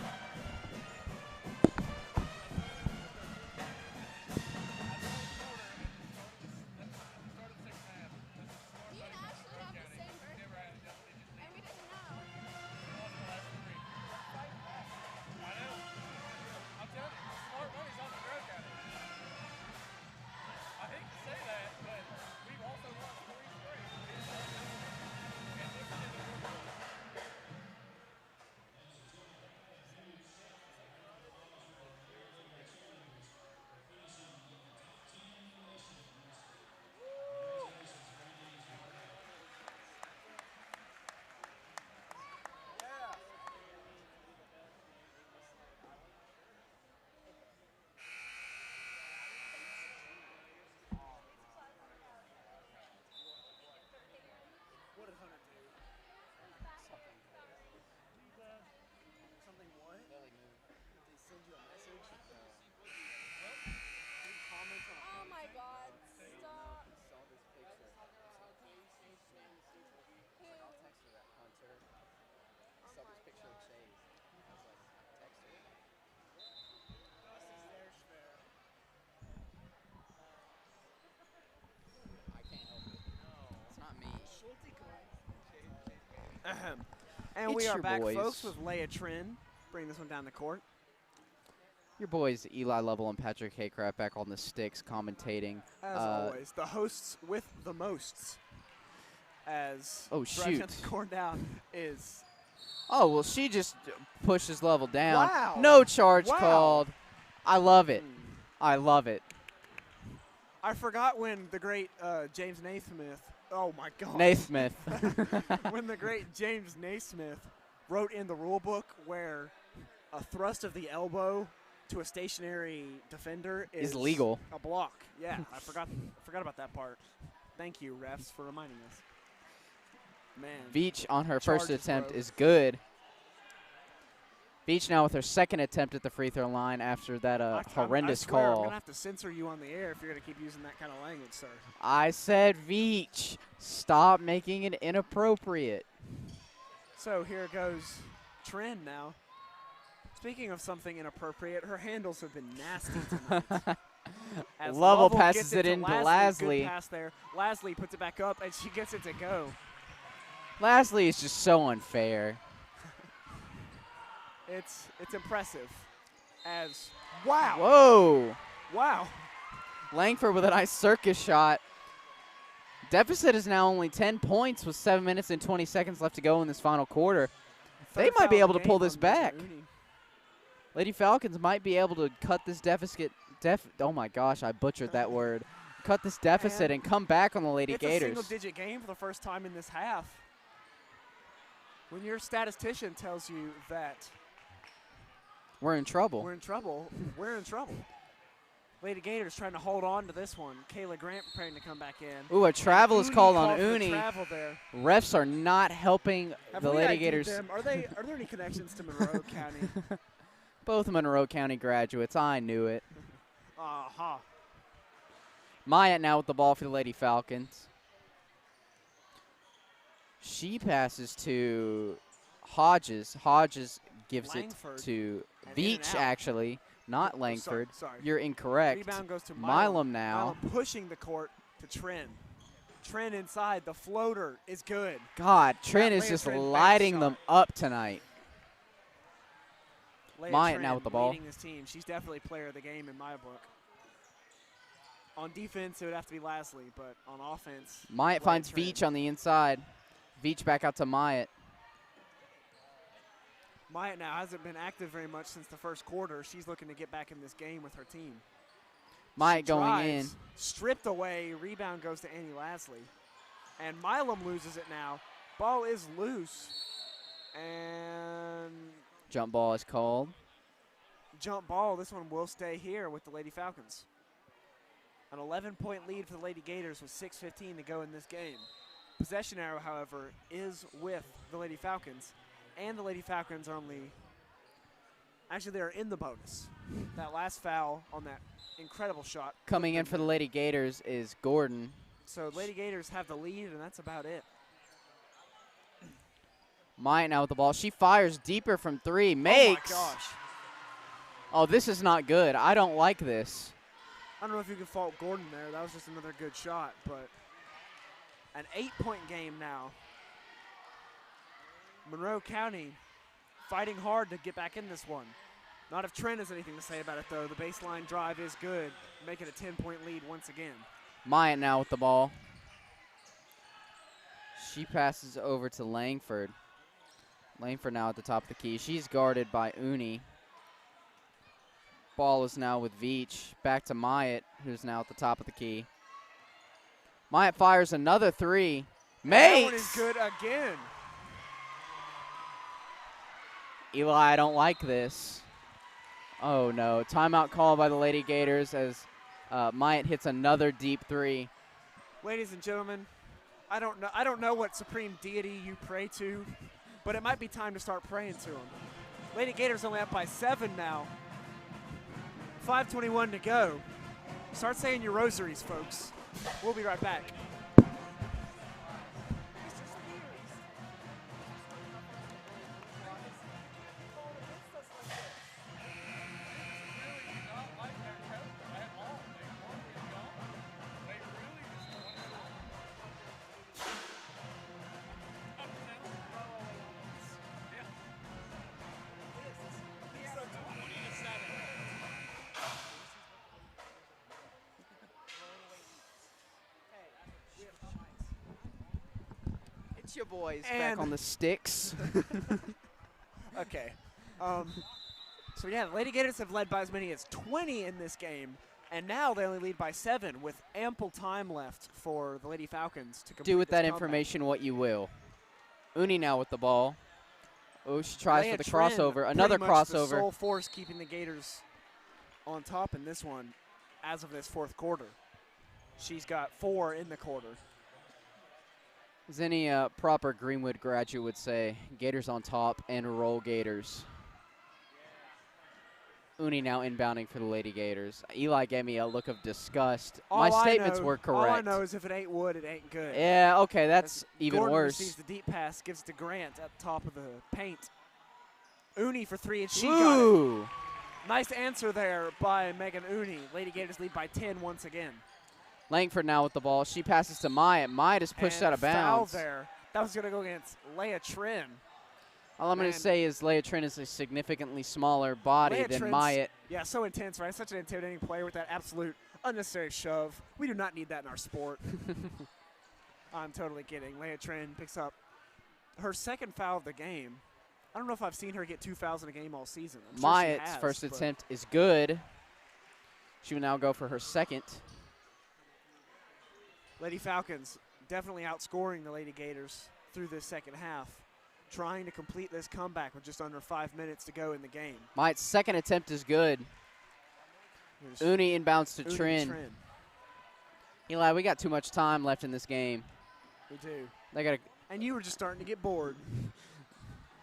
And we are back, folks, with Leah Trin. Bring this one down the court. Your boys, Eli Lovell and Patrick Haycraft, back on the sticks commentating. As always, the hosts with the mosts. As shoot. the court down is. Oh, well, she just pushes Lovell down. Wow. No charge called. I love it. I love it. I forgot when the great James Naismith. Oh, my God. Naismith. When the great James Naismith wrote in the rule book where a thrust of the elbow to a stationary defender is legal. A block. Yeah, I forgot about that part. Thank you, refs, for reminding us. Man. Veach on her first attempt is good. Veach now with her second attempt at the free throw line after that horrendous I swear, I'm call. going to have to censor you on the air if you're going to keep using that kind of language, sir. I said Veach. Stop making it inappropriate. So here goes Trin now. Speaking of something inappropriate, her handles have been nasty tonight. As Lovell Lovell passes gets it into Lasley. Good pass there. Lasley puts it back up, and she gets it to go. Lasley is just so unfair. It's impressive. As wow. Whoa. Wow. Langford with a nice circus shot. Deficit is now only 10 points with 7 minutes and 20 seconds left to go in this final quarter. They might be able to pull this back. Lady Falcons might be able to cut this deficit. Oh my gosh, I butchered that word. Cut this deficit and come back on the Lady Gators. It's a single-digit game for the first time in this half. When your statistician tells you that we're in trouble. We're in trouble. We're in trouble. Lady Gators trying to hold on to this one. Kayla Grant preparing to come back in. Ooh, a travel is called on Uni. Refs are not helping the Lady Gators. Are there any connections to Monroe County? Both Monroe County graduates. I knew it. Uh-huh. Myatt now with the ball for the Lady Falcons. She passes to Hodges. Hodges gives Langford. It to Veach, actually, not Langford. Sorry. You're incorrect. Rebound goes to Milam now. Milam pushing the court to Trin. Trin inside. The floater is good. God, Trin is just lighting them up tonight. Myatt now with the ball. Leading this team. She's definitely player of the game in my book. On defense, it would have to be Lasley, but on offense, Myatt finds Veach on the inside. Veach back out to Myatt. Myatt now hasn't been active very much since the first quarter. She's looking to get back in this game with her team. Myatt going in. Stripped away. Rebound goes to Annie Lasley. And Milam loses it now. Ball is loose. And jump ball is called. Jump ball. This one will stay here with the Lady Falcons. An 11-point lead for the Lady Gators with 6:15 to go in this game. Possession arrow, however, is with the Lady Falcons. And the Lady Falcons are actually they're in the bonus. That last foul on that incredible shot. Coming in for the Lady Gators is Gordon. So Lady Gators have the lead, and that's about it. Myatt now with the ball. She fires deeper from three. Makes. Oh, my gosh. Oh, this is not good. I don't like this. I don't know if you can fault Gordon there. That was just another good shot, but an 8-point game now. Monroe County fighting hard to get back in this one. Not if Trent has anything to say about it, though. The baseline drive is good, making a 10-point lead once again. Myatt now with the ball. She passes over to Langford. Langford now at the top of the key. She's guarded by Uni. Ball is now with Veach. Back to Myatt, who's now at the top of the key. Myatt fires another three. Makes! That one is good again. Eli, I don't like this. Oh, no. Timeout call by the Lady Gators as Myatt hits another deep three. Ladies and gentlemen, I don't know what supreme deity you pray to, but it might be time to start praying to him. Lady Gators only up by 7 now. 5:21 to go. Start saying your rosaries, folks. We'll be right back. Your boys back on the sticks. Okay. So, yeah, the Lady Gators have led by as many as 20 in this game, and now they only lead by 7 with ample time left for the Lady Falcons to complete Do with that comeback. information what you will. Uni now with the ball. Oh, she tries Leah for the Trin, crossover. Another pretty much crossover. The sole force keeping the Gators on top in this one as of this fourth quarter. She's got 4 in the quarter. As any proper Greenwood graduate would say, Gators on top and roll Gators. Uni now inbounding for the Lady Gators. Eli gave me a look of disgust. All My I statements know- were correct. All I know is if it ain't wood, it ain't good. Yeah, okay, that's As even Gordon worse. receives the deep pass, gives it to Grant at the top of the paint. Uni for three, and she got it. Ooh. Nice answer there by Megan Uni. Lady Gators lead by 10 once again. Langford now with the ball. She passes to Myatt. Myatt is pushed And out of bounds. Foul there. That was going to go against Leah Trin. All I'm going to say is Leah Trin is a significantly smaller body Leah than Trin's- Myatt. Yeah, so intense, right? Such an intimidating player with that absolute unnecessary shove. We do not need that in our sport. I'm totally kidding. Leah Trin picks up her second foul of the game. I don't know if I've seen her get 2 fouls in a game all season. I'm sure she Myatt's has, first but attempt is good. She will now go for her second. Lady Falcons definitely outscoring the Lady Gators through this second half, trying to complete this comeback with just under 5 minutes to go in the game. Myatt's second attempt is good. Here's Uni inbounds to Uni Trin. Eli, we got too much time left in this game. We do. They got And you were just starting to get bored.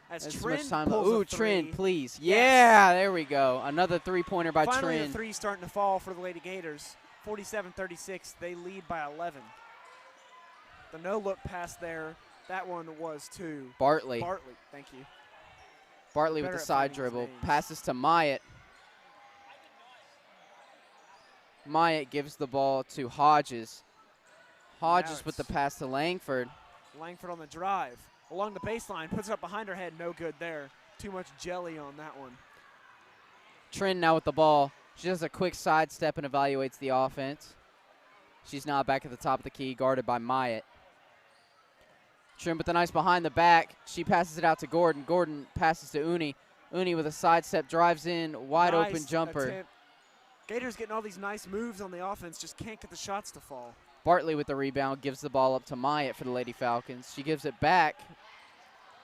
As too Trin much time. pulls a Ooh, three. Trin, please. Yes. Yeah, there we go. Another three-pointer by Finally, Trin. the three starting to fall for the Lady Gators. 47-36. They lead by 11. The no-look pass there, that one was to Bartley. Bartley. Thank you. Bartley with Better the at side finding his dribble. names. Passes to Myatt. Myatt gives the ball to Hodges. Hodges with the it's- pass to Langford. Langford on the drive. Along the baseline, puts it up behind her head. No good there. Too much jelly on that one. Trin now with the ball. She does a quick sidestep and evaluates the offense. She's now back at the top of the key, guarded by Myatt. Trin with the nice behind the back. She passes it out to Gordon. Gordon passes to Uni. Uni with a sidestep, drives in, wide open Nice jumper. attempt. Gators getting all these nice moves on the offense, just can't get the shots to fall. Bartley with the rebound, gives the ball up to Myatt for the Lady Falcons. She gives it back.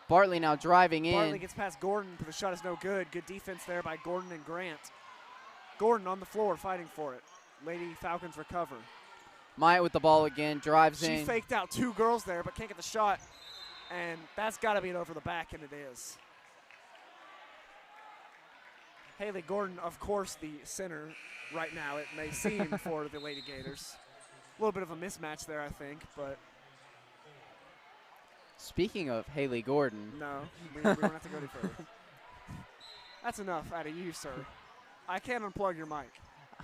Bartley now driving in. Bartley gets past Gordon, but the shot is no good. Good defense there by Gordon and Grant. Gordon on the floor fighting for it. Lady Falcons recover. Myatt with the ball again, drives She in. faked out 2 girls there, but can't get the shot. And that's got to be an over the back, and it is. Haley Gordon, of course, the center right now, it may seem, for the Lady Gators. A little bit of a mismatch there, I think, but Speaking of Haley Gordon, no, we don't have to go any further. That's enough out of you, sir. I can't unplug your mic.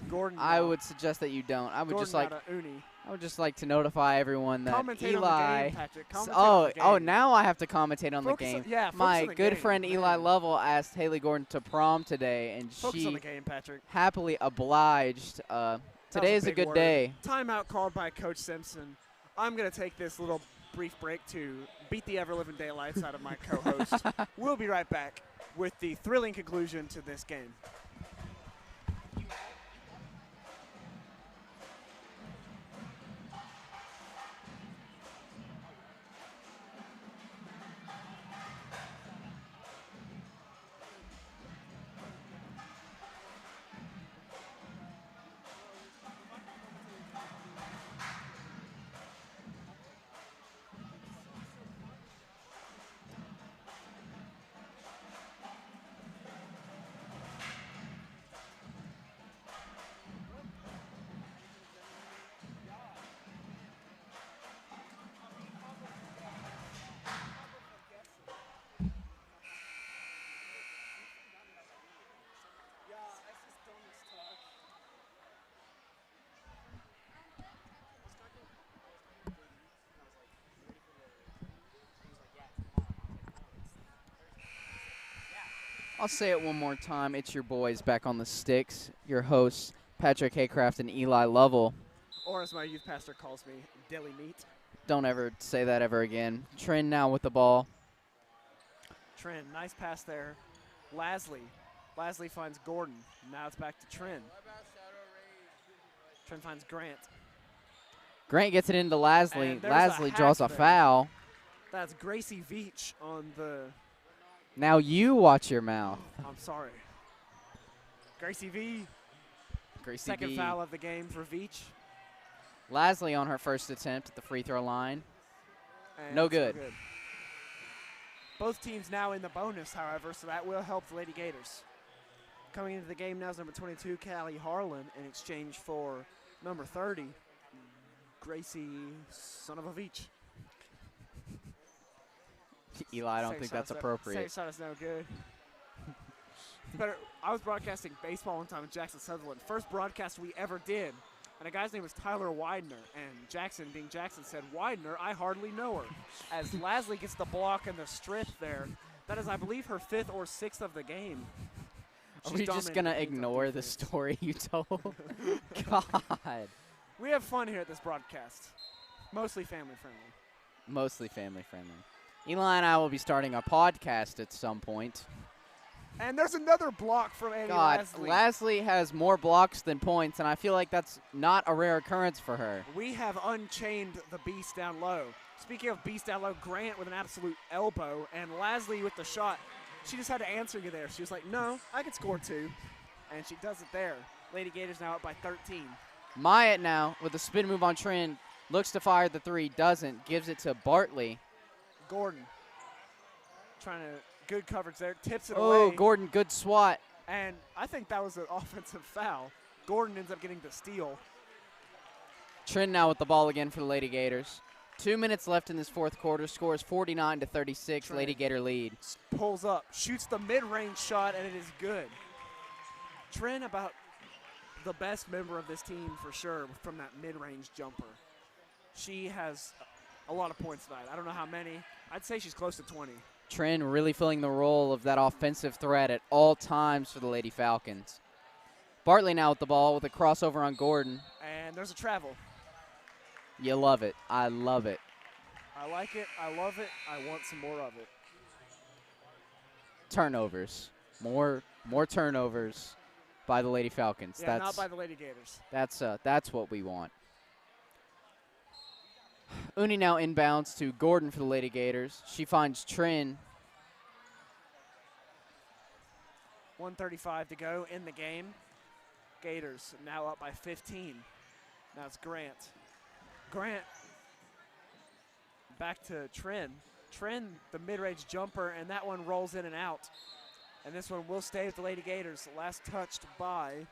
Gordon. I would suggest that you don't. I would Gordon just like out of Uni. I would just like to notify everyone that Commentate on the Eli. game, Patrick. Commentate Oh, on the game. oh! Now I have to commentate on Focus the game. yeah, focus My on the good game, friend Eli man. Lovell asked Haley Gordon to prom today, and Focus on she the game, Patrick. happily obliged. Today is a big good word. day. Timeout called by Coach Simpson. I'm going to take this little brief break to beat the ever-living daylights out of my co-host. We'll be right back with the thrilling conclusion to this game. I'll say it one more time. It's your boys back on the sticks. Your hosts, Patrick Haycraft and Eli Lovell. Or as my youth pastor calls me, deli meat. Don't ever say that ever again. Trin now with the ball. Trin, nice pass there. Lasley. Lasley finds Gordon. Now it's back to Trin. Trin finds Grant. Grant gets it into Lasley. And there's a Lasley draws a hack there. foul. That's Gracie Veach on the, Now you watch your mouth. I'm sorry. Gracie V, Gracie second B. foul of the game for Veach. Lasley on her first attempt at the free throw line. And No it's good. Both teams now in the bonus, however, so that will help the Lady Gators. Coming into the game now is number 22, Callie Harlan, in exchange for number 30, Gracie Sonovovich. Eli, I don't think that's appropriate. Same shot is no good. Better. I was broadcasting baseball one time with Jackson Sutherland. First broadcast we ever did. And a guy's name was Tyler Widener. And Jackson, being Jackson, said, "Widener, I hardly know her." As Lasley gets the block and the strip there. That is, I believe, her 5th or 6th of the game. Are we just going to ignore the story you told? God. We have fun here at this broadcast. Mostly family friendly. Mostly family friendly. Eli and I will be starting a podcast at some point. And there's another block from Annie God, Lasley. Lasley has more blocks than points, and I feel like that's not a rare occurrence for her. We have unchained the beast down low. Speaking of beast down low, Grant with an absolute elbow, and Lasley with the shot. She just had to answer you there. She was like, "No, I can score 2." And she does it there. Lady Gators now up by 13. Myatt now with a spin move on Trin. Looks to fire the 3, doesn't. Gives it to Bartley. Gordon trying to, good coverage there, tips it away. away. Gordon, good swat. And I think that was an offensive foul. Gordon ends up getting the steal. Trin now with the ball again for the Lady Gators. 2 minutes left in this 4th quarter. Scores 49-36. Trin Lady Gator lead. Pulls up, shoots the mid-range shot, and it is good. Trin about the best member of this team for sure from that mid-range jumper. She has a lot of points tonight. I don't know how many. I'd say she's close to 20. Trin really filling the role of that offensive threat at all times for the Lady Falcons. Bartley now with the ball with a crossover on Gordon. And there's a travel. You love it. I love it. I like it. I love it. I want some more of it. Turnovers. More turnovers by the Lady Falcons. Yeah, not by the Lady Gators. That's what we want. Uni now inbounds to Gordon for the Lady Gators. She finds Trin. 1:35 to go in the game. Gators now up by 15. Now it's Grant. Grant back to Trin. Trin, the mid-range jumper, and that one rolls in and out. And this one will stay with the Lady Gators. Last touched by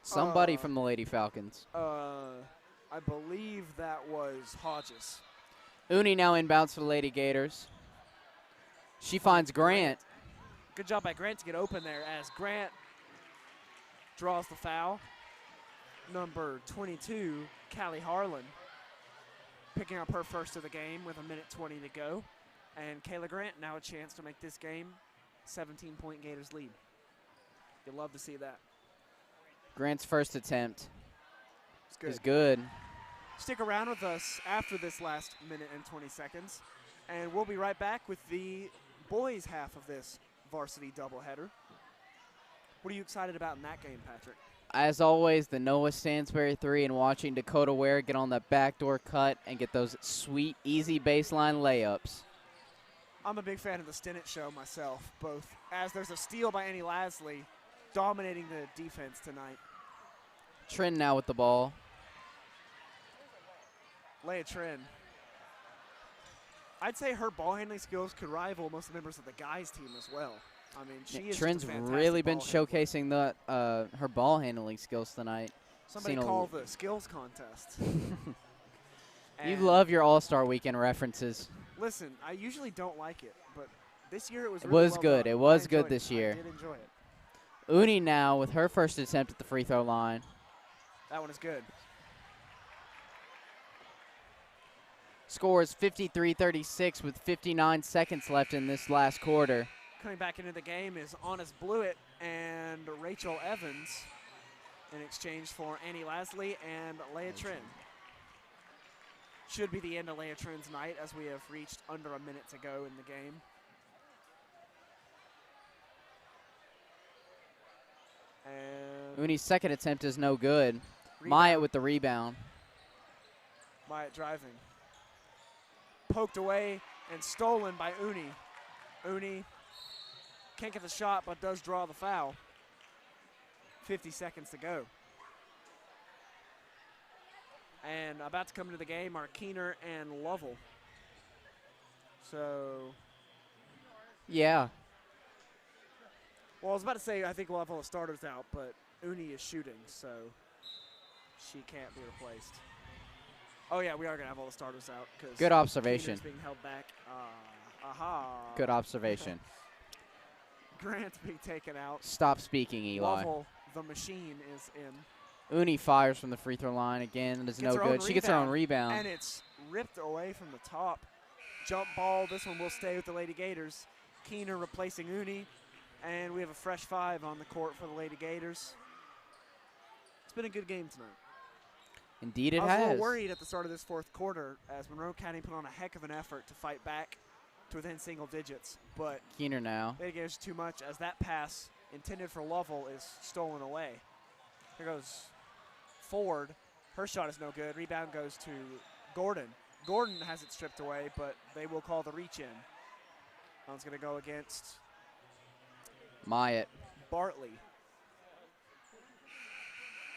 somebody from the Lady Falcons. I believe that was Hodges. Uni now inbounds for the Lady Gators. She finds Grant. Good job by Grant to get open there as Grant draws the foul. Number 22, Callie Harlan, picking up her first of the game with 1:20 to go. And Kayla Grant now a chance to make this game 17-point Gators lead. You'll love to see that. Grant's first attempt is good. Stick around with us after this last 1:20 seconds, and we'll be right back with the boys' half of this varsity doubleheader. What are you excited about in that game, Patrick? As always, the Noah Stansberry 3 and watching Dakota Ware get on that backdoor cut and get those sweet, easy baseline layups. I'm a big fan of the Stinnett show myself, both as there's a steal by Annie Lasley dominating the defense tonight. Trin now with the ball. Leah Trin. I'd say her ball handling skills could rival most of the members of the guys' team as well. I mean, she is Trin's really been showcasing her ball handling skills tonight. Somebody call the skills contest. You love your All-Star Weekend references. Listen, I usually don't like it, but this year it was really well good. done. It was good this year. I did enjoy it. Uni now with her first attempt at the free throw line. That one is good. Scores 53-36 with 59 seconds left in this last quarter. Coming back into the game is Honest Blewett and Rachel Evans in exchange for Annie Lasley and Leah Trin. Should be the end of Leah Trin's night as we have reached under a minute to go in the game. And Uni's second attempt is no good. Myatt with the rebound. Myatt driving. Poked away and stolen by Uni. Uni can't get the shot, but does draw the foul. 50 seconds to go. And about to come into the game are Keener and Lovell. So. Yeah. Well, I was about to say I think we'll have all the starters out, but Uni is shooting, so she can't be replaced. Oh, yeah, we are going to have all the starters out. Good observation. Being held back. Aha. Good observation. Grant's being taken out. Stop speaking, Eli. Lovell, the machine, is in. Uni fires from the free throw line again. That is no good. She gets her own rebound. And it's ripped away from the top. Jump ball. This one will stay with the Lady Gators. Keener replacing Uni. And we have a fresh 5 on the court for the Lady Gators. It's been a good game tonight. Indeed it has. I was a little worried at the start of this fourth quarter as Monroe County put on a heck of an effort to fight back to within single digits. But Keener now. Lady Gators too much as that pass intended for Lovell is stolen away. Here goes Ford. Her shot is no good. Rebound goes to Gordon. Gordon has it stripped away, but they will call the reach in. That one's going to go against Myatt. Bartley.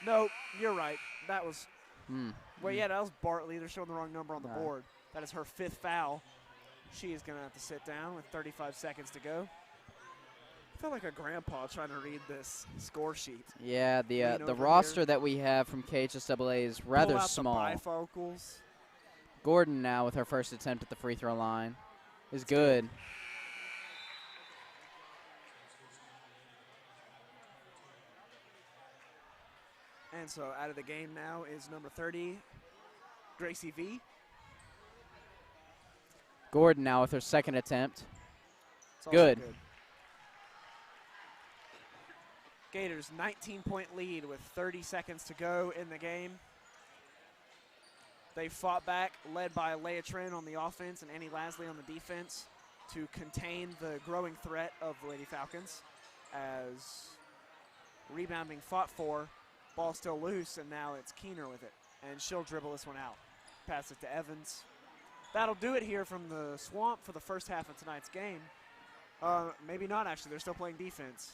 No, you're right. That was well, yeah, that was Bartley. They're showing the wrong number on the board. That is her 5th foul. She is going to have to sit down with 35 seconds to go. I feel like a grandpa trying to read this score sheet. Yeah, the roster that we have from KHSAA is rather Pull out small. The bifocals. Gordon now with her first attempt at the free throw line is good. And so out of the game now is number 30, Gracie V. Gordon now with her second attempt. Good. Gators 19-point lead with 30 seconds to go in the game. They fought back, led by Leah Trin on the offense and Annie Lasley on the defense to contain the growing threat of the Lady Falcons as rebounding fought for. Ball still loose, and now it's Keener with it. And she'll dribble this one out. Pass it to Evans. That'll do it here from the Swamp for the first half of tonight's game. Maybe not, actually. They're still playing defense.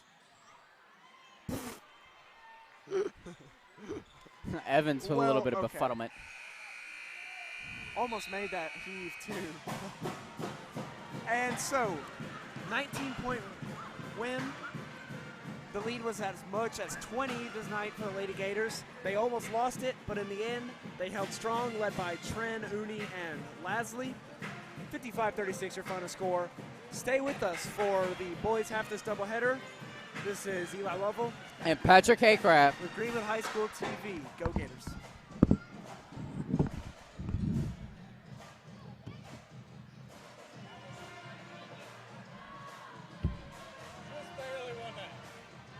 Evans with a little bit of befuddlement. Almost made that heave, too. And so, 19-point win. The lead was as much as 20 this night for the Lady Gators. They almost lost it, but in the end, they held strong, led by Tren, Uni, and Lasley. 55-36 your final score. Stay with us for the boys half this doubleheader. This is Eli Lovell and Patrick Haycraft with Greenwood High School TV. Go Gators.